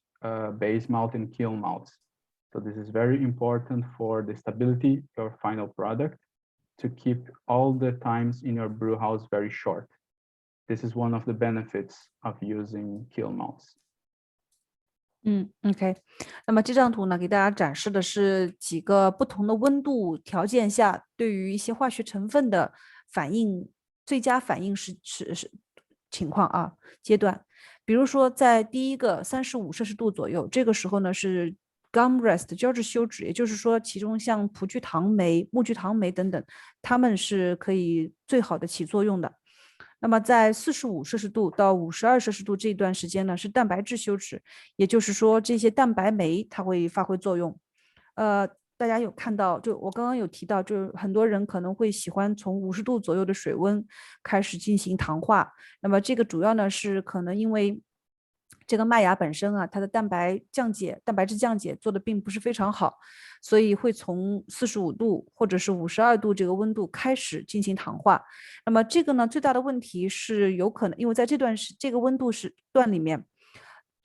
base malt and kiln malts. So this is very important for the stability of your final product to keep all the times in your brew house very short. This is one of the benefits of using kiln malts. OK， 那么这张图呢，给大家展示的是几个不同的温度条件下对于一些化学成分的最佳反应情况啊阶段。比如说在第一个35摄氏度左右，这个时候呢是 gum rest 胶质休止，也就是说其中像葡聚糖酶、木聚糖酶等等，它们是可以最好的起作用的。那么在45摄氏度到52摄氏度这段时间呢，是蛋白质休止，也就是说这些蛋白酶它会发挥作用。大家有看到，就我刚刚有提到，就是很多人可能会喜欢从50度左右的水温开始进行糖化。那么这个主要呢是可能因为这个麦芽本身啊，它的蛋白质降解做的并不是非常好，所以会从45度或者是52度这个温度开始进行糖化。那么这个呢，最大的问题是有可能，因为在这个温度段里面，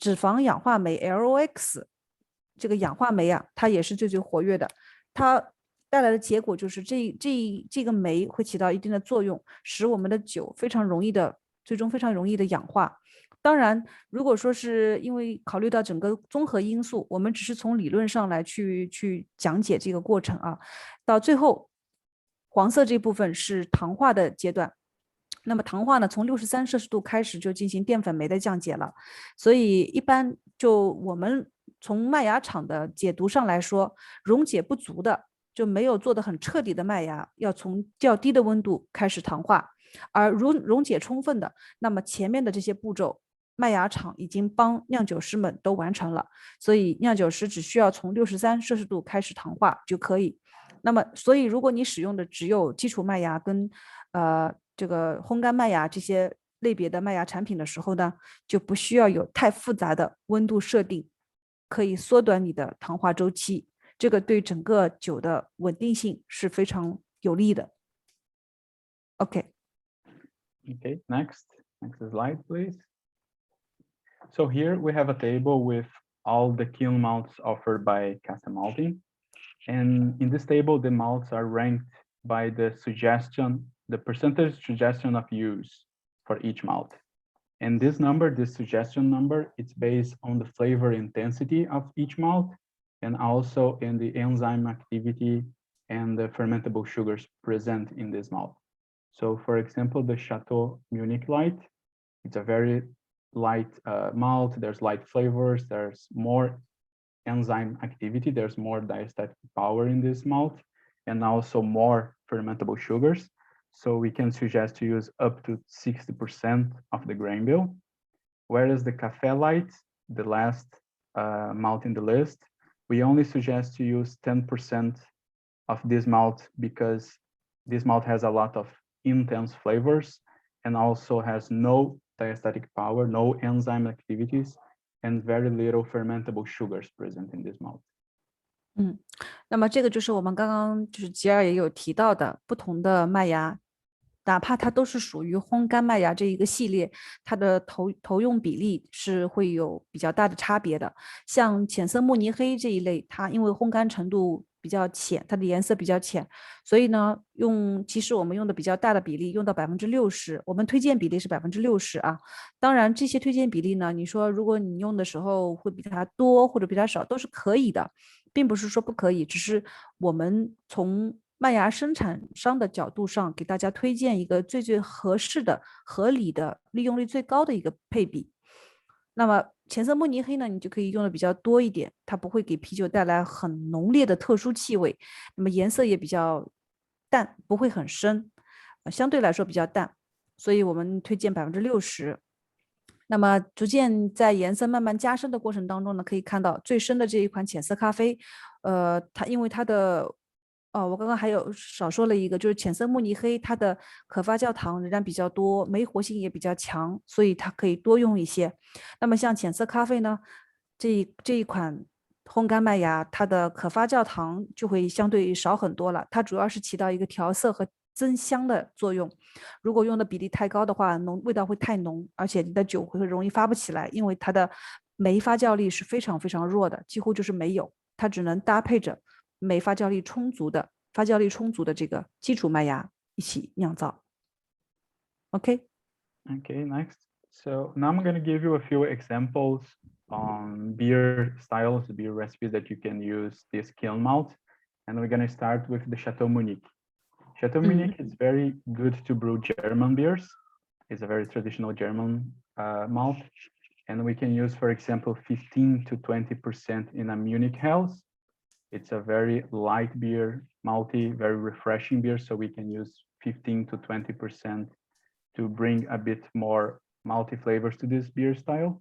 脂肪氧化酶 LOX 这个氧化酶啊，它也是最活跃的，它带来的结果就是这个酶会起到一定的作用，使我们的酒最终非常容易的氧化。当然，如果说是因为考虑到整个综合因素，我们只是从理论上来去讲解这个过程啊，到最后黄色这部分是糖化的阶段。那么糖化呢，从63摄氏度开始就进行淀粉酶的降解了，所以一般就我们从麦芽厂的解读上来说，溶解不足的就没有做得很彻底的麦芽，要从较低的温度开始糖化，而溶解充分的，那么前面的这些步骤，麦芽厂已经帮酿酒师们都完成了，所以酿酒师只需要从63摄氏度开始糖化就可以。那么所以如果你使用的只有基础麦芽跟这个烘干麦芽这些类别的麦芽产品的时候呢，就不需要有太复杂的温度设定，可以缩短你的糖化周期，这个对整个酒的稳定性是非常有利的。OK. Okay, next slide, please. So here we have a table with all the kiln malts offered by Castle Malting. And in this table, the malts are ranked by the percentage suggestion of use for each malt. And this number, this suggestion number, it's based on the flavor intensity of each malt and also in the enzyme activity and the fermentable sugars present in this malt. So for example, the Chateau Munich Light, it's a very light malt, there's light flavors, there's more enzyme activity, there's more diastatic power in this malt, and also more fermentable sugars. So we can suggest to use up to 60% of the grain bill. Whereas the Café Light, the last malt in the list, we only suggest to use 10% of this malt because this malt has a lot of intense flavors and also has no diastatic power, no enzyme activities, and very little fermentable sugars present in this malt. 那么这个就是我们刚刚就是吉尔也有提到的，不同的麦芽，哪怕它都是属于烘干麦芽这一个系列，它的投用比例是会有比较大的差别的。像浅色慕尼黑这一类，它因为烘干程度比较浅，它的颜色比较浅，所以呢，其实我们用的比较大的比例，用到60%，我们推荐比例是60%啊。当然，这些推荐比例呢，你说如果你用的时候会比它多或者比它少，都是可以的，并不是说不可以，只是我们从麦芽生产商的角度上，给大家推荐一个最合适的、合理的、利用率最高的一个配比。那么浅色慕尼黑呢，你就可以用的比较多一点，它不会给啤酒带来很浓烈的特殊气味，那么颜色也比较淡，不会很深，相对来说比较淡，所以我们推荐60%。那么逐渐在颜色慢慢加深的过程当中呢，可以看到最深的这一款浅色咖啡，它因为它的我刚刚还有少说了一个，就是浅色慕尼黑，它的可发酵糖仍然比较多，酶活性也比较强，所以它可以多用一些。那么像浅色咖啡呢，这一款烘干麦芽，它的可发酵糖就会相对少很多了，它主要是起到一个调色和增香的作用。如果用的比例太高的话，味道会太浓，而且你的酒会容易发不起来，因为它的酶发酵力是非常非常弱的，几乎就是没有，它只能搭配着酶发酵力充足的这个基础麦芽一起酿造。Okay, next. So now I'm going to give you a few examples on beer styles, beer recipes that you can use this kiln malt. And we're going to start with the Chateau Munich. Chateau Munich is very good to brew German beers. It's a very traditional German malt. And we can use, for example, 15 to 20% in a Munich Helles. It's a very light beer, malty, very refreshing beer. So we can use 15 to 20% to bring a bit more malty flavors to this beer style.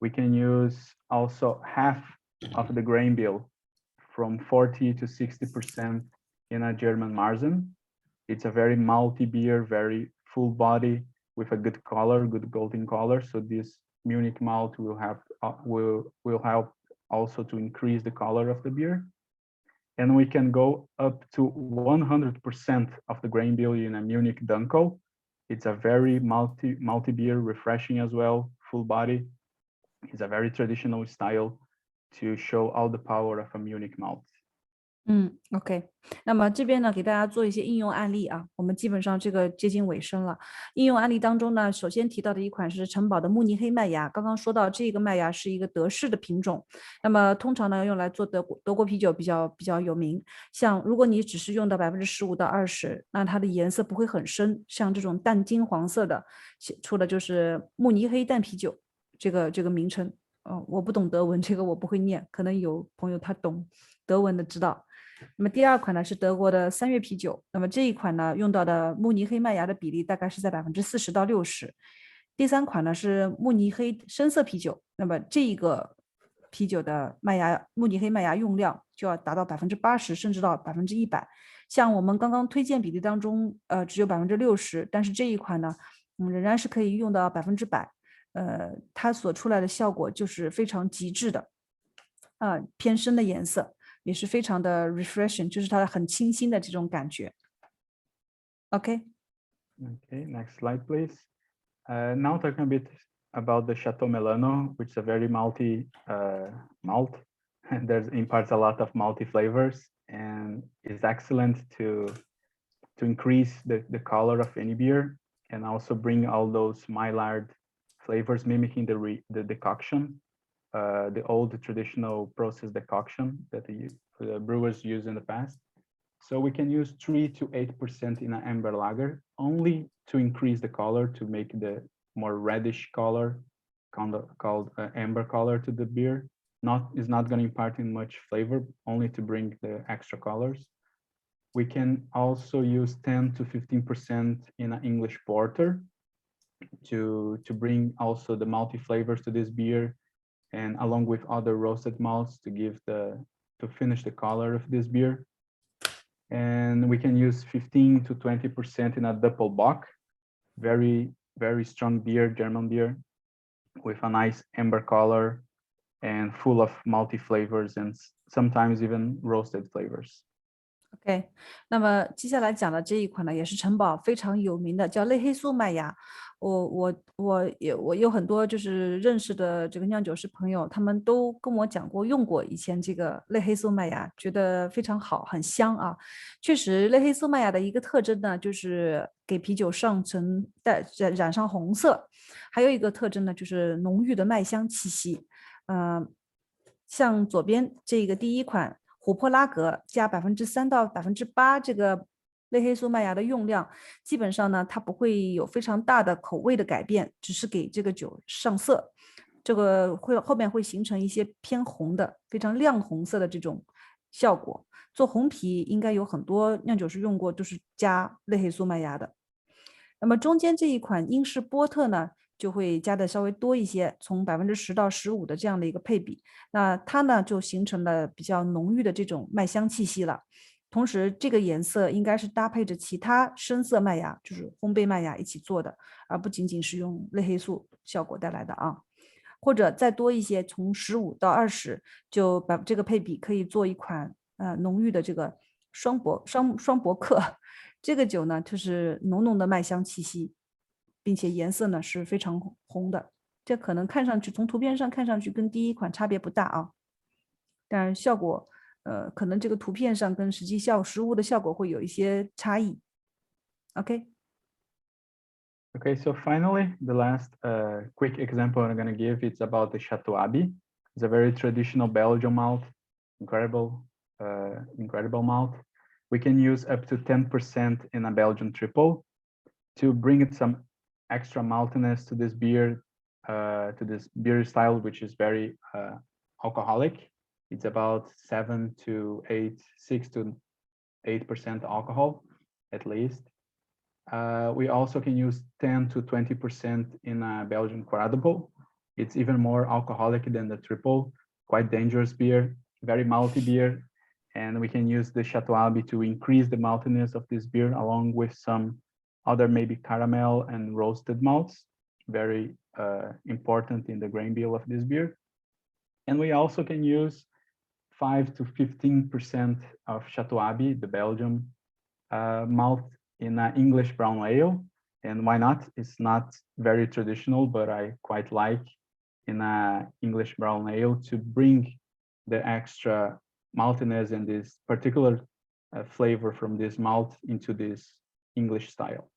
We can use also half of the grain bill, from 40 to 60% in a German Marzen. It's a very malty beer, very full body with a good color, good golden color. So this Munich malt will help also to increase the color of the beer. And we can go up to 100% of the grain bill in a Munich Dunkel. It's a very malty beer, refreshing as well, full body. It's a very traditional style to show all the power of a Munich malt. OK， 那么这边呢，给大家做一些应用案例啊，我们基本上这个接近尾声了。应用案例当中呢，首先提到的一款是城堡的慕尼黑麦芽。刚刚说到这个麦芽是一个德式的品种，那么通常呢用来做德国啤酒比较有名。像如果你只是用到15%到20%，那它的颜色不会很深，像这种淡金黄色的，出的就是慕尼黑淡啤酒这个名称。我不懂德文，这个我不会念，可能有朋友他懂德文的知道。那么第二款呢是德国的3月啤酒，那么这一款呢用到的慕尼黑麦芽的比例大概是在40%到60%。第三款呢是慕尼黑深色啤酒，那么这一个啤酒的慕尼黑麦芽用量就要达到80%，甚至到100%。像我们刚刚推荐比例当中，只有60%，但是这一款呢，仍然是可以用到100%。它所出来的效果就是非常极致的，偏深的颜色，也是非常的 refreshing， 就是它很清新的这种感觉。OK。Okay, next slide, please. Now talking a bit about the Chateau Melano, which is a very malty malt. And there's imparts a lot of malty flavors and is excellent to increase the color of any beer and also bring all those Maillard flavors mimicking the decoction, the old traditional process decoction that the brewers used in the past. So we can use 3 to 8% in an amber lager only to increase the color, to make the more reddish color called amber color to the beer. Is not going to impart in much flavor, only to bring the extra colors. We can also use 10 to 15% in an English porter to bring also the malty flavors to this beer, and along with other roasted malts to finish the color of this beer. And we can use 15 to 20% in a Doppelbock, very, very strong beer, German beer, with a nice amber color and full of malty flavors and sometimes even roasted flavors. OK， 那么接下来讲的这一款呢，也是城堡非常有名的，叫类黑素麦芽。我有很多就是认识的这个酿酒师朋友，他们都跟我讲过用过以前这个类黑素麦芽，觉得非常好，很香啊。确实，类黑素麦芽的一个特征呢，就是给啤酒上层染上红色，还有一个特征呢，就是浓郁的麦香气息。像左边这个第一款琥珀拉格加3%到8%这个类黑素麦芽的用量，基本上呢它不会有非常大的口味的改变，只是给这个酒上色，这个后面会形成一些偏红的非常亮红色的这种效果。做红啤应该有很多酿酒师用过，都是加类黑素麦芽的。那么中间这一款英式波特呢，就会加的稍微多一些，从10%到15%的这样的一个配比，那它呢就形成了比较浓郁的这种麦香气息了。同时这个颜色应该是搭配着其他深色麦芽，就是烘焙麦芽一起做的，而不仅仅是用类黑素效果带来的啊。或者再多一些，从15到20，就把这个配比可以做一款浓郁的这个双伯克。这个酒呢就是浓浓的麦香气息，并且颜色呢是非常红的，这可能看上去从图片上看上去跟第一款差别不大啊，但是效果可能这个图片上跟实际实物的效果会有一些差异。OK。 Okay, so finally, the last quick example I'm going to give, it's about the Chateau Abbey. It's a very traditional Belgian malt, incredible malt. We can use up to 10% in a Belgian triple to bring it some extra maltiness to this beer style, which is very alcoholic. It's about 6 to 8% alcohol at least. We also can use 10 to 20% in a Belgian quadruple. It's even more alcoholic than the triple, quite dangerous beer, very malty beer. And we can use the Chateau Abbey to increase the maltiness of this beer, along with some other maybe caramel and roasted malts, very important in the grain bill of this beer. And we also can use 5 to 15% of Chateau Abbey, the Belgium malt, in an English brown ale. And why not? It's not very traditional, but I quite like in an English brown ale to bring the extra maltiness and this particular flavor from this malt into this English style.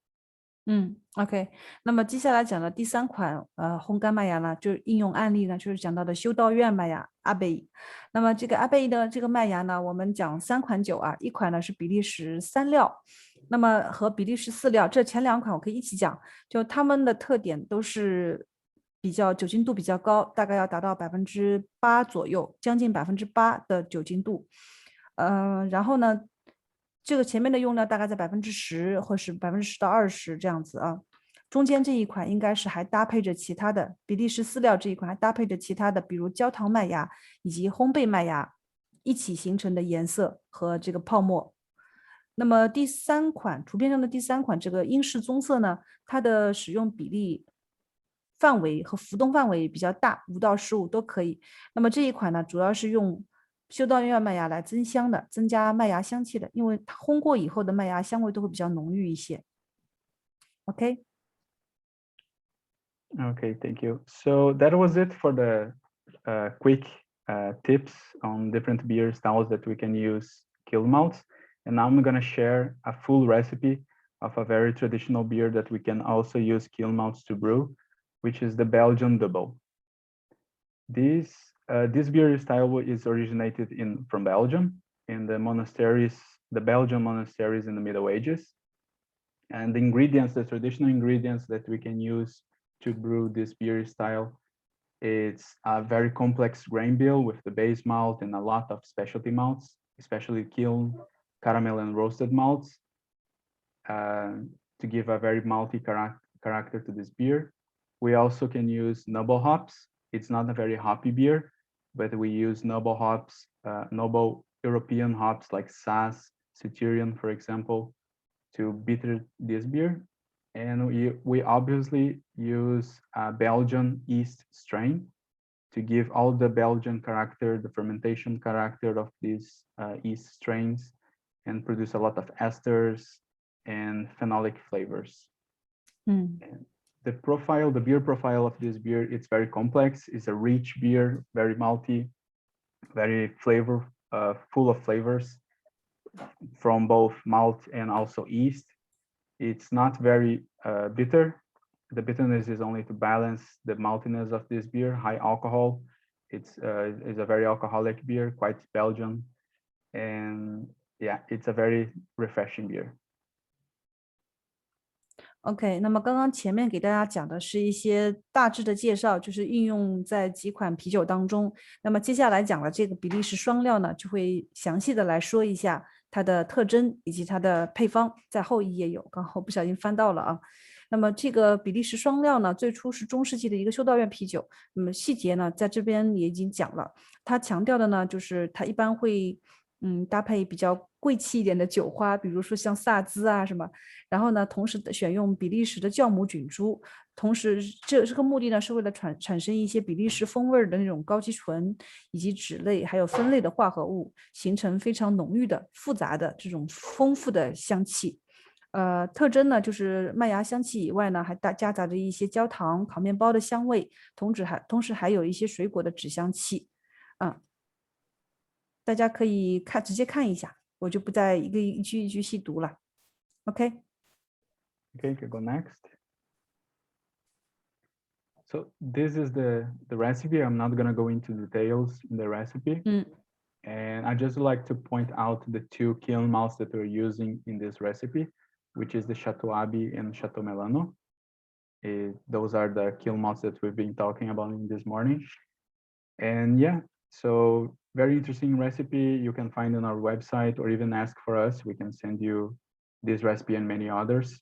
OK， 那么接下来讲的第3款烘干麦芽呢，就是应用案例呢，就是讲到的修道院麦芽阿贝。那么这个阿贝的这个麦芽呢，我们讲3款酒啊，一款呢是比利时3料，那么和比利时4料，这前2款我可以一起讲，就它们的特点都是比较酒精度比较高，大概要达到8%左右，将近8%的酒精度。然后呢，这个前面的用料大概在10%或是10%到20%这样子啊。中间这一款应该是还搭配着其他的，比利时4料这一款还搭配着其他的，比如焦糖麦芽以及烘焙麦芽一起形成的颜色和这个泡沫。那么第3款，图片上的第3款这个英式棕色呢，它的使用比例范围和浮动范围比较大，5到15都可以。那么这一款呢，主要是用修道院麦芽来增香的，增加麦芽香气的，因为它烘过以后的麦芽香味都会比较浓郁一些。OK。 Okay, thank you. So that was it for the quick tips on different beer styles that we can use kiln malts. And now I'm going to share a full recipe of a very traditional beer that we can also use kiln malts to brew, which is the Belgian Double. This beer style is originated from Belgium in the Belgian monasteries in the Middle Ages. And the ingredients, the traditional ingredients that we can use to brew this beer style, it's a very complex grain bill with the base malt and a lot of specialty malts, especially kiln, caramel, and roasted malts, to give a very malty character to this beer. We also can use noble hops. It's not a very hoppy beer, but we use noble hops, noble European hops like Saaz, Centurion, for example, to bitter this beer. And we obviously use a Belgian yeast strain to give all the Belgian character, the fermentation character of these yeast strains, and produce a lot of esters and phenolic flavors. And the beer profile of this beer, it's very complex. It's a rich beer, very malty, very full of flavors from both malt and also yeast. It's not very bitter. The bitterness is only to balance the maltiness of this beer. High alcohol. It's a very alcoholic beer, quite Belgian, and yeah, it's a very refreshing beer. OK， 那么刚刚前面给大家讲的是一些大致的介绍，就是应用在几款啤酒当中。那么接下来讲的这个比利时双料呢，就会详细的来说一下它的特征以及它的配方，在后一页有，刚好不小心翻到了啊。那么这个比利时双料呢，最初是中世纪的一个修道院啤酒。那么细节呢，在这边也已经讲了。它强调的呢，就是它一般会搭配比较贵气一点的酒花，比如说像萨兹啊什么。然后呢，同时选用比利时的酵母菌株，同时这个目的呢是为了产生一些比利时风味的那种高基醇以及酯类还有酚类的化合物，形成非常浓郁的复杂的这种丰富的香气。特征呢就是麦芽香气以外呢，还夹杂着一些焦糖、烤面包的香味，同时还有一些水果的脂香气。大家可以直接看一下，我就不再一句一句细读了。OK。Okay, can go next. So this is the recipe. I'm not gonna go into details in the recipe. And I just like to point out the 2 kiln malts that we're using in this recipe, which is the Chateau Abbey and Chateau Melano. Those are the kiln malts that we've been talking about in this morning. And yeah, so very interesting recipe. You can find on our website or even ask for us. We can send you this recipe and many others.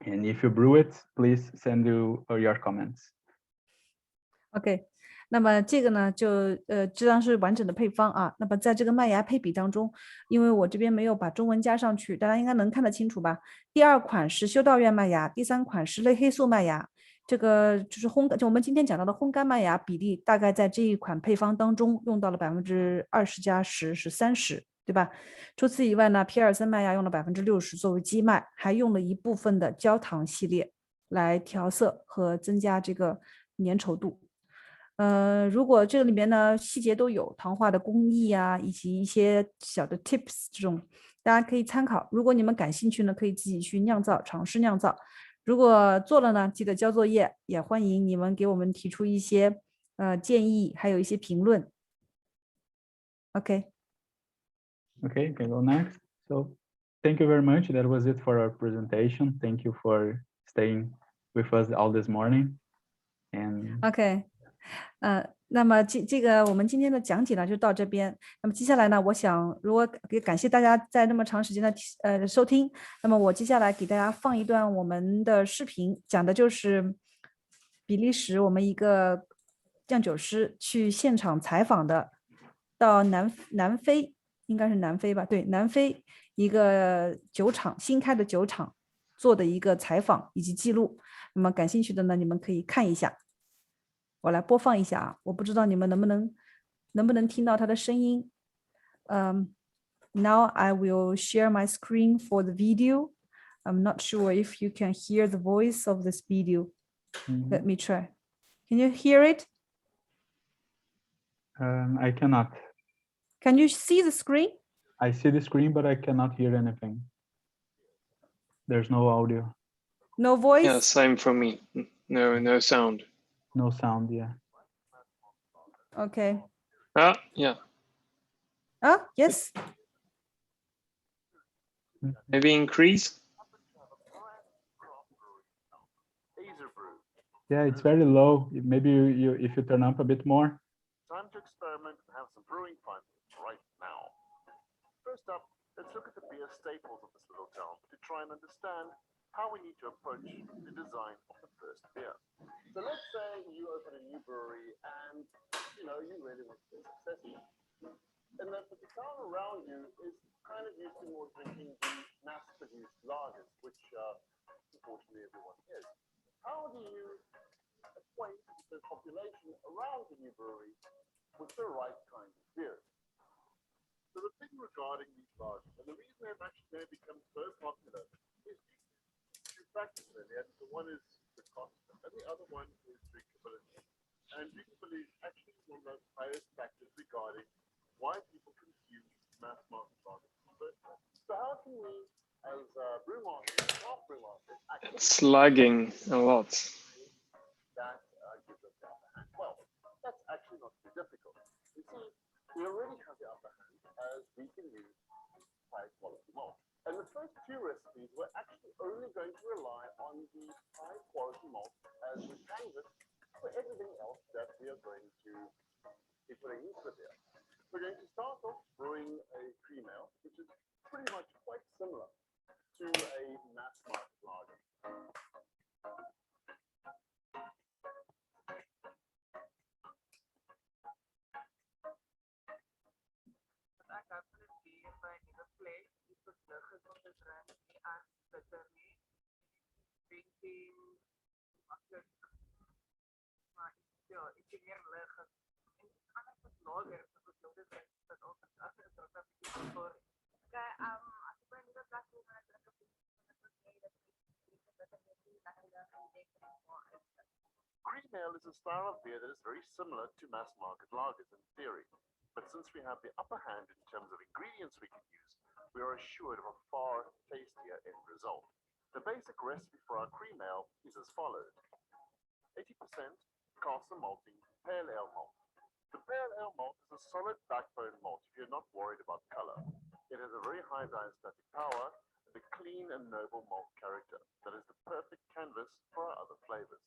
And if you brew it, please send your comments. OK， 那么这个呢，就这张是完整的配方啊。那么在这个麦芽配比当中，因为我这边没有把中文加上去，大家应该能看得清楚吧？第2款是修道院麦芽，第3款是类黑素麦芽。这个就是就我们今天讲到的烘干麦芽比例，大概在这一款配方当中用到了20%加10%是30%。对吧？除此以外呢，皮尔森麦芽用了60%作为基麦，还用了一部分的焦糖系列来调色和增加这个粘稠度。如果这个里面呢细节都有糖化的工艺啊，以及一些小的 tips 这种，大家可以参考。如果你们感兴趣呢，可以自己去尝试酿造。如果做了呢，记得交作业，也欢迎你们给我们提出一些建议，还有一些评论。OK。Okay, can go next. So thank you very much. That was it for our presentation. Thank you for staying with us all this morning. And OK， 那么这个我们今天的讲解呢就到这边。那么接下来呢，我想感谢大家在那么长时间的收听。那么我接下来给大家放一段我们的视频，讲的就是比利时我们一个酿酒师去现场采访的到南非，应该是南非吧？对，南非一个酒厂新开的酒厂做的一个采访以及记录。那么感兴趣的呢，你们可以看一下。我来播放一下啊，我不知道你们能不能听到他的声音。Now I will share my screen for the video. I'm not sure if you can hear the voice of this video. Let me try. Can you hear it? I cannot. Can you see the screen? I see the screen, but I cannot hear anything. There's no audio. No voice? Yeah, same for me. No sound. No sound, yeah. Okay. Yeah. Yes. Maybe increase. Yeah, it's very low. Maybe if you turn up a bit more. Time to experiment and have some brewing fun right now. First up, let's look at the beer staples of this little town to try and understand how we need to approach the design of the first beer. So let's say you open a new brewery and you really want to be successful. And that the town around you is kind of used to more drinking the mass-produced lagers, which unfortunately everyone is. How do you acquaint the population around the new brewery with the right kind of beer? So the thing regarding these lagers, and the reason they've actually become so popular, is two factors really. And the one is the cost, and the other one is drinkability. And drinkability is actually one of those highest factors regarding why people consume mass market lagers in the first place. So how can we, as brewmasters, craft brewmasters, It's lagging a lot. that gives us the upper hand? Well, that's actually not too difficult. You see, we already have the upper hand as we can use high quality malt. And the first two recipes, we're actually only going to rely on the high quality malt as the canvas for everything else that we are going to be putting into the beer. We're going to start off brewing a cream ale, which is pretty much quite similar to a mass market lager. Cream ale is a style of beer that is very similar to mass market lagers in theory, but since we have the upper hand in terms of ingredients we can use, we are assured of a far tastier end result. The basic recipe for our cream ale is as follows: 80% Castle Malting pale ale malt. The pale ale malt is a solid backbone malt if you're not worried about color. It has a very high diastatic power and a clean and noble malt character that is the perfect canvas for our other flavors.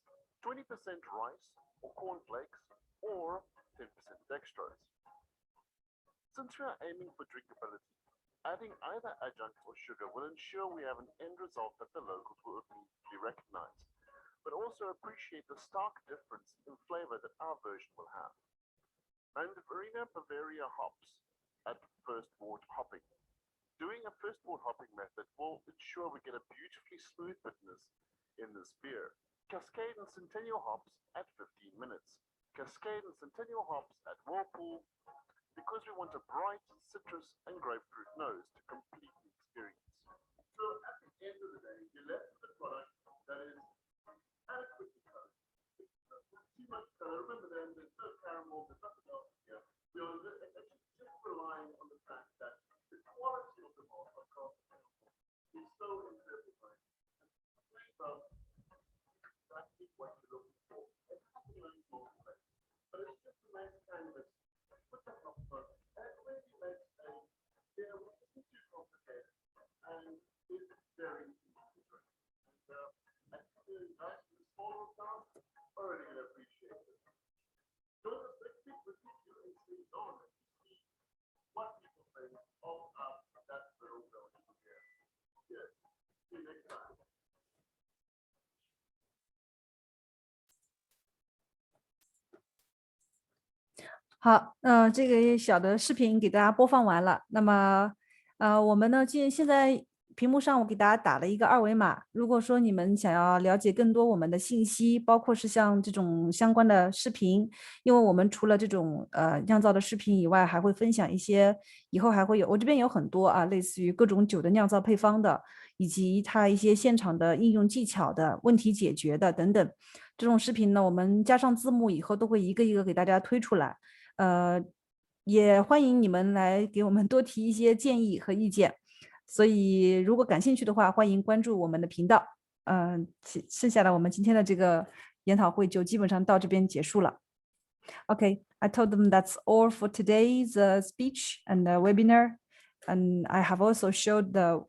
20% rice or cornflakes or 10% dextrose. Since we are aiming for drinkability, adding either adjunct or sugar will ensure we have an end result that the locals will immediately recognize, but also appreciate the stark difference in flavor that our version will have. Mandarina Bavaria hops at first wort hopping. Doing a first wort hopping method will ensure we get a beautifully smooth bitterness in this beer. Cascade and Centennial hops at 15 minutes. Cascade and Centennial hops at Whirlpool, because we want a bright citrus and grapefruit nose to complete the experience. So at the end of the day, you're left with a product that is adequately colored. Too much color. Remember then, there's no caramel, there's nothing else here. We are actually just relying on the fact that the quality of the malt across the table is so incredible. And flavor exactly what you're looking for. It has to be malt flavor, but it's just a nice canvas. Put that up front, and it really makes a beer which isn't too complicated and is very easy to drink. And I think the guys in the smaller town are really going to appreciate it. So let's stick with you and see on and see what people think of that little Belgian beer. Yes. See you next time. 好，这个小的视频给大家播放完了。那么，我们呢，现在屏幕上我给大家打了一个二维码。如果说你们想要了解更多我们的信息，包括是像这种相关的视频，因为我们除了这种酿造的视频以外，还会分享一些，以后还会有，我这边有很多啊，类似于各种酒的酿造配方的，以及它一些现场的应用技巧的、问题解决的等等。这种视频呢，我们加上字幕以后，都会一个一个给大家推出来。也欢迎你们来给我们多提一些建议和意见。所以，如果感兴趣的话，欢迎关注我们的频道。剩下的我们今天的这个研讨会就基本上到这边结束了。Okay, I told them that's all for today's speech and webinar, and I have also showed the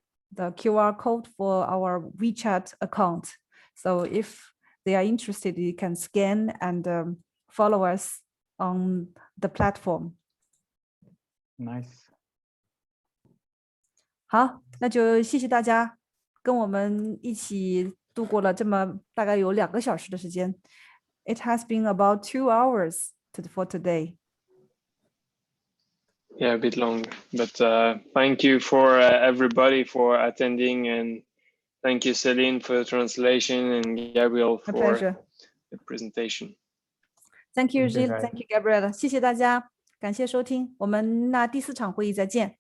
QR code for our WeChat account. So if they are interested, you can scan and follow us on the platform. Nice. 好，那就谢谢大家跟我们一起度过了这么大概有2个小时的时间。It has been about 2 hours for today. Yeah, a bit long, but thank you for everybody for attending, and thank you, Celine, for the translation, and Gabriel My for pleasure. the presentation. Thank you, Thank you, Gil. guys. Thank you, Gabriel. 谢谢大家，感谢收听，我们那第4场会议再见。